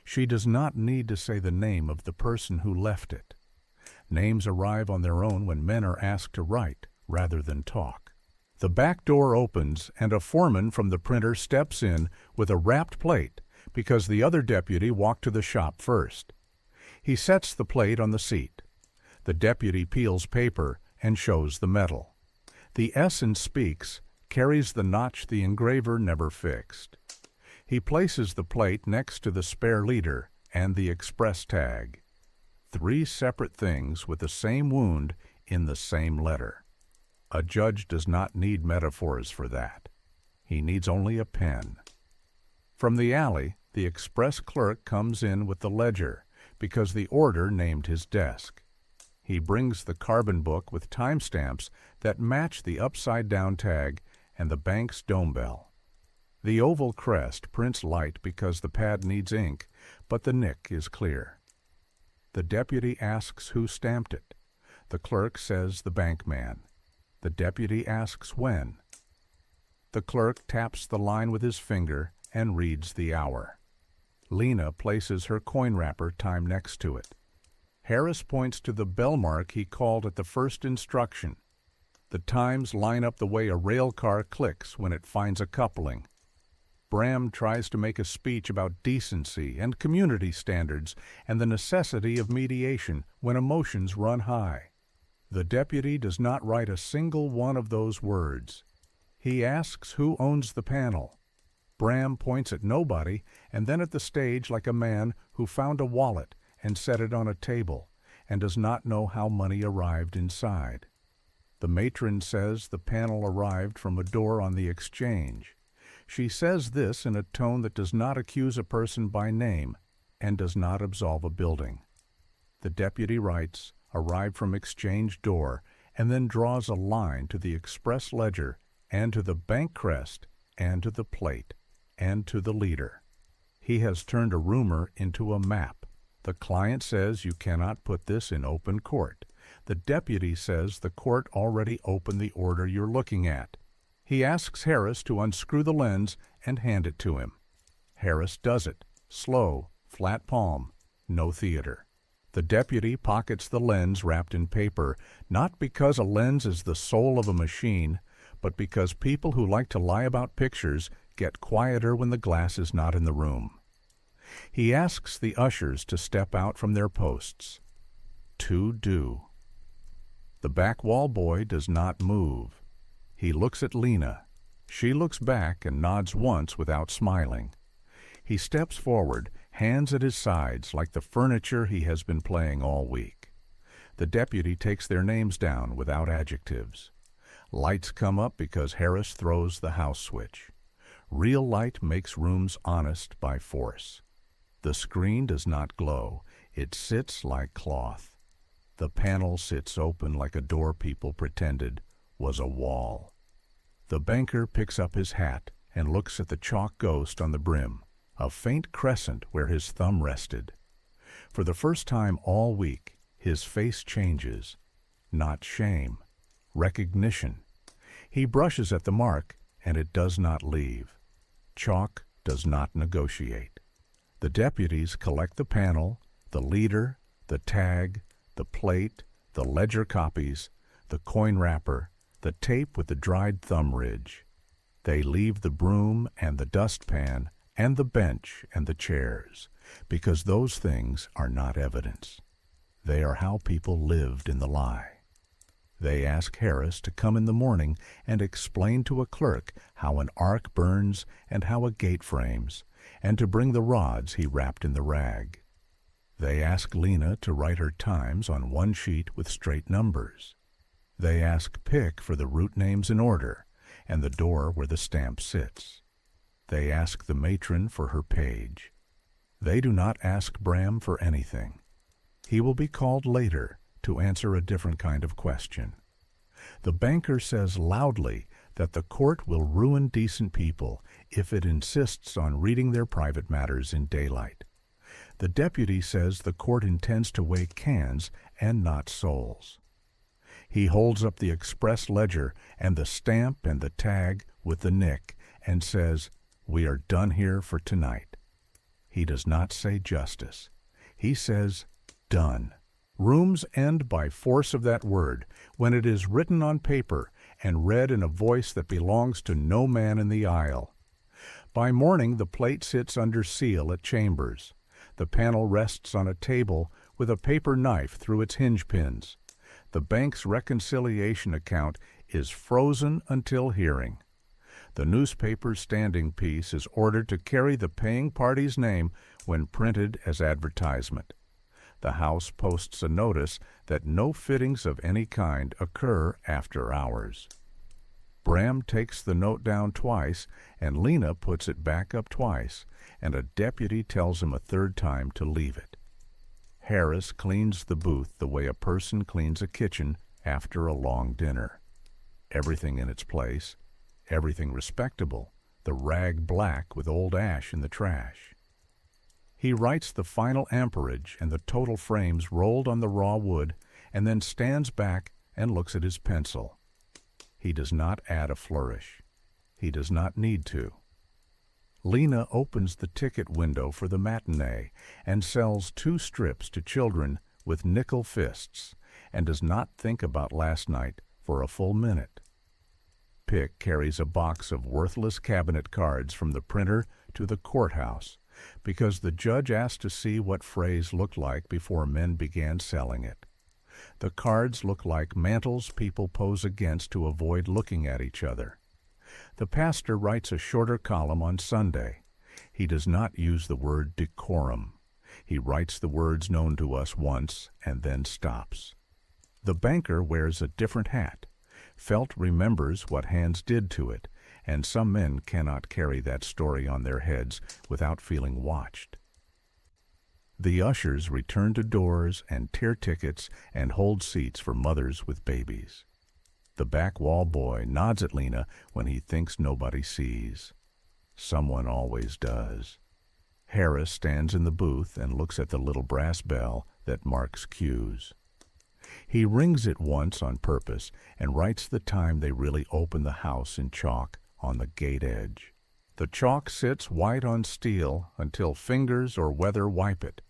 She does not need to say the name of the person who left it. Names arrive on their own when men are asked to write rather than talk. The back door opens and a foreman from the printer steps in with a wrapped plate because the other deputy walked to the shop first. He sets the plate on the seat. The deputy peels paper and shows the metal. The S in speaks carries the notch the engraver never fixed. He places the plate next to the spare leader and the express tag. 3 separate things with the same wound in the same letter. A judge does not need metaphors for that. He needs only a pen. From the alley, the express clerk comes in with the ledger because the order named his desk. He brings the carbon book with timestamps that match the upside-down tag and the bank's dome bell. The oval crest prints light because the pad needs ink, but the nick is clear. The deputy asks who stamped it. The clerk says the bankman. The deputy asks when. The clerk taps the line with his finger and reads the hour. Lena places her coin wrapper time next to it. Harris points to the bell mark he called at the first instruction. The times line up the way a rail car clicks when it finds a coupling. Bram tries to make a speech about decency and community standards and the necessity of mediation when emotions run high. The deputy does not write a single one of those words. He asks who owns the panel. Bram points at nobody and then at the stage like a man who found a wallet and set it on a table and does not know how money arrived inside. The matron says the panel arrived from a door on the exchange. She says this in a tone that does not accuse a person by name and does not absolve a building. The deputy writes, arrived from exchange door, and then draws a line to the express ledger and to the bank crest and to the plate and to the leader. He has turned a rumor into a map. The client says you cannot put this in open court. The deputy says the court already opened the order you're looking at. He asks Harris to unscrew the lens and hand it to him. Harris does it. Slow, flat palm, no theater. The deputy pockets the lens wrapped in paper, not because a lens is the soul of a machine, but because people who like to lie about pictures get quieter when the glass is not in the room. He asks the ushers to step out from their posts. Two do. The back wall boy does not move. He looks at Lena. She looks back and nods once without smiling. He steps forward, hands at his sides like the furniture he has been playing all week. The deputy takes their names down without adjectives. Lights come up because Harris throws the house switch. Real light makes rooms honest by force. The screen does not glow. It sits like cloth. The panel sits open like a door people pretended was a wall. The banker picks up his hat and looks at the chalk ghost on the brim, a faint crescent where his thumb rested. For the first time all week, his face changes. Not shame, recognition. He brushes at the mark, and it does not leave. Chalk does not negotiate. The deputies collect the panel, the leader, the tag, the plate, the ledger copies, the coin wrapper, the tape with the dried thumb ridge. They leave the broom and the dustpan and the bench and the chairs, because those things are not evidence. They are how people lived in the lie. They ask Harris to come in the morning and explain to a clerk how an arc burns and how a gate frames, and to bring the rods he wrapped in the rag. They ask Lena to write her times on one sheet with straight numbers. They ask Pick for the route names in order, and the door where the stamp sits. They ask the matron for her page. They do not ask Bram for anything. He will be called later to answer a different kind of question. The banker says loudly that the court will ruin decent people if it insists on reading their private matters in daylight. The deputy says the court intends to weigh cans and not souls. He holds up the express ledger and the stamp and the tag with the nick and says, "We are done here for tonight." He does not say justice. He says, "Done." Rooms end by force of that word when it is written on paper and read in a voice that belongs to no man in the aisle. By morning the plate sits under seal at Chambers. The panel rests on a table with a paper knife through its hinge pins. The bank's reconciliation account is frozen until hearing. The newspaper's standing piece is ordered to carry the paying party's name when printed as advertisement. The house posts a notice that no fittings of any kind occur after hours. Bram takes the note down twice, and Lena puts it back up twice, and a deputy tells him a third time to leave it. Harris cleans the booth the way a person cleans a kitchen after a long dinner. Everything in its place, everything respectable, the rag black with old ash in the trash. He writes the final amperage and the total frames rolled on the raw wood, and then stands back and looks at his pencil. He does not add a flourish. He does not need to. Lena opens the ticket window for the matinee and sells 2 strips to children with nickel fists, and does not think about last night for a full minute. Pick carries a box of worthless cabinet cards from the printer to the courthouse, because the judge asked to see what phrase looked like before men began selling it. The cards look like mantles people pose against to avoid looking at each other. The pastor writes a shorter column on Sunday. He does not use the word decorum. He writes the words known to us once and then stops. The banker wears a different hat. Felt remembers what hands did to it, and some men cannot carry that story on their heads without feeling watched. The ushers return to doors and tear tickets and hold seats for mothers with babies. The back wall boy nods at Lena when he thinks nobody sees. Someone always does. Harris stands in the booth and looks at the little brass bell that marks cues. He rings it once on purpose and writes the time they really open the house in chalk on the gate edge. The chalk sits white on steel until fingers or weather wipe it.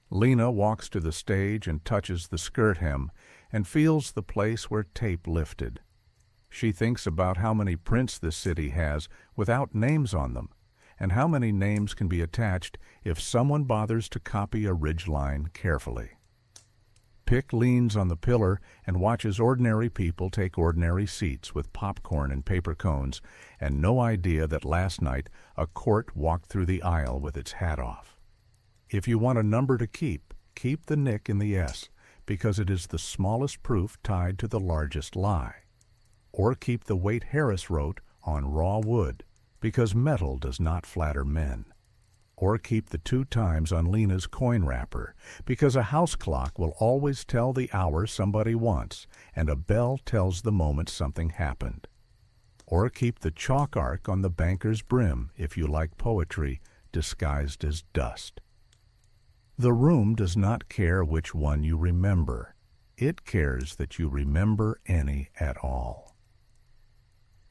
Lena walks to the stage and touches the skirt hem and feels the place where tape lifted. She thinks about how many prints this city has without names on them, and how many names can be attached if someone bothers to copy a ridgeline carefully. Pick leans on the pillar and watches ordinary people take ordinary seats with popcorn and paper cones and no idea that last night a court walked through the aisle with its hat off. If you want a number to keep the Nick in the S, because it is the smallest proof tied to the largest lie. Or keep the weight Harris wrote on raw wood, because metal does not flatter men. Or keep the 2 times on Lena's coin wrapper, because a house clock will always tell the hour somebody wants, and a bell tells the moment something happened. Or keep the chalk arc on the banker's brim if you like poetry disguised as dust. The room does not care which one you remember. It cares that you remember any at all.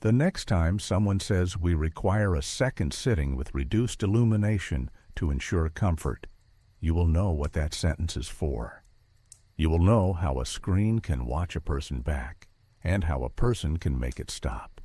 The next time someone says we require a second sitting with reduced illumination to ensure comfort, you will know what that sentence is for. You will know how a screen can watch a person back, and how a person can make it stop.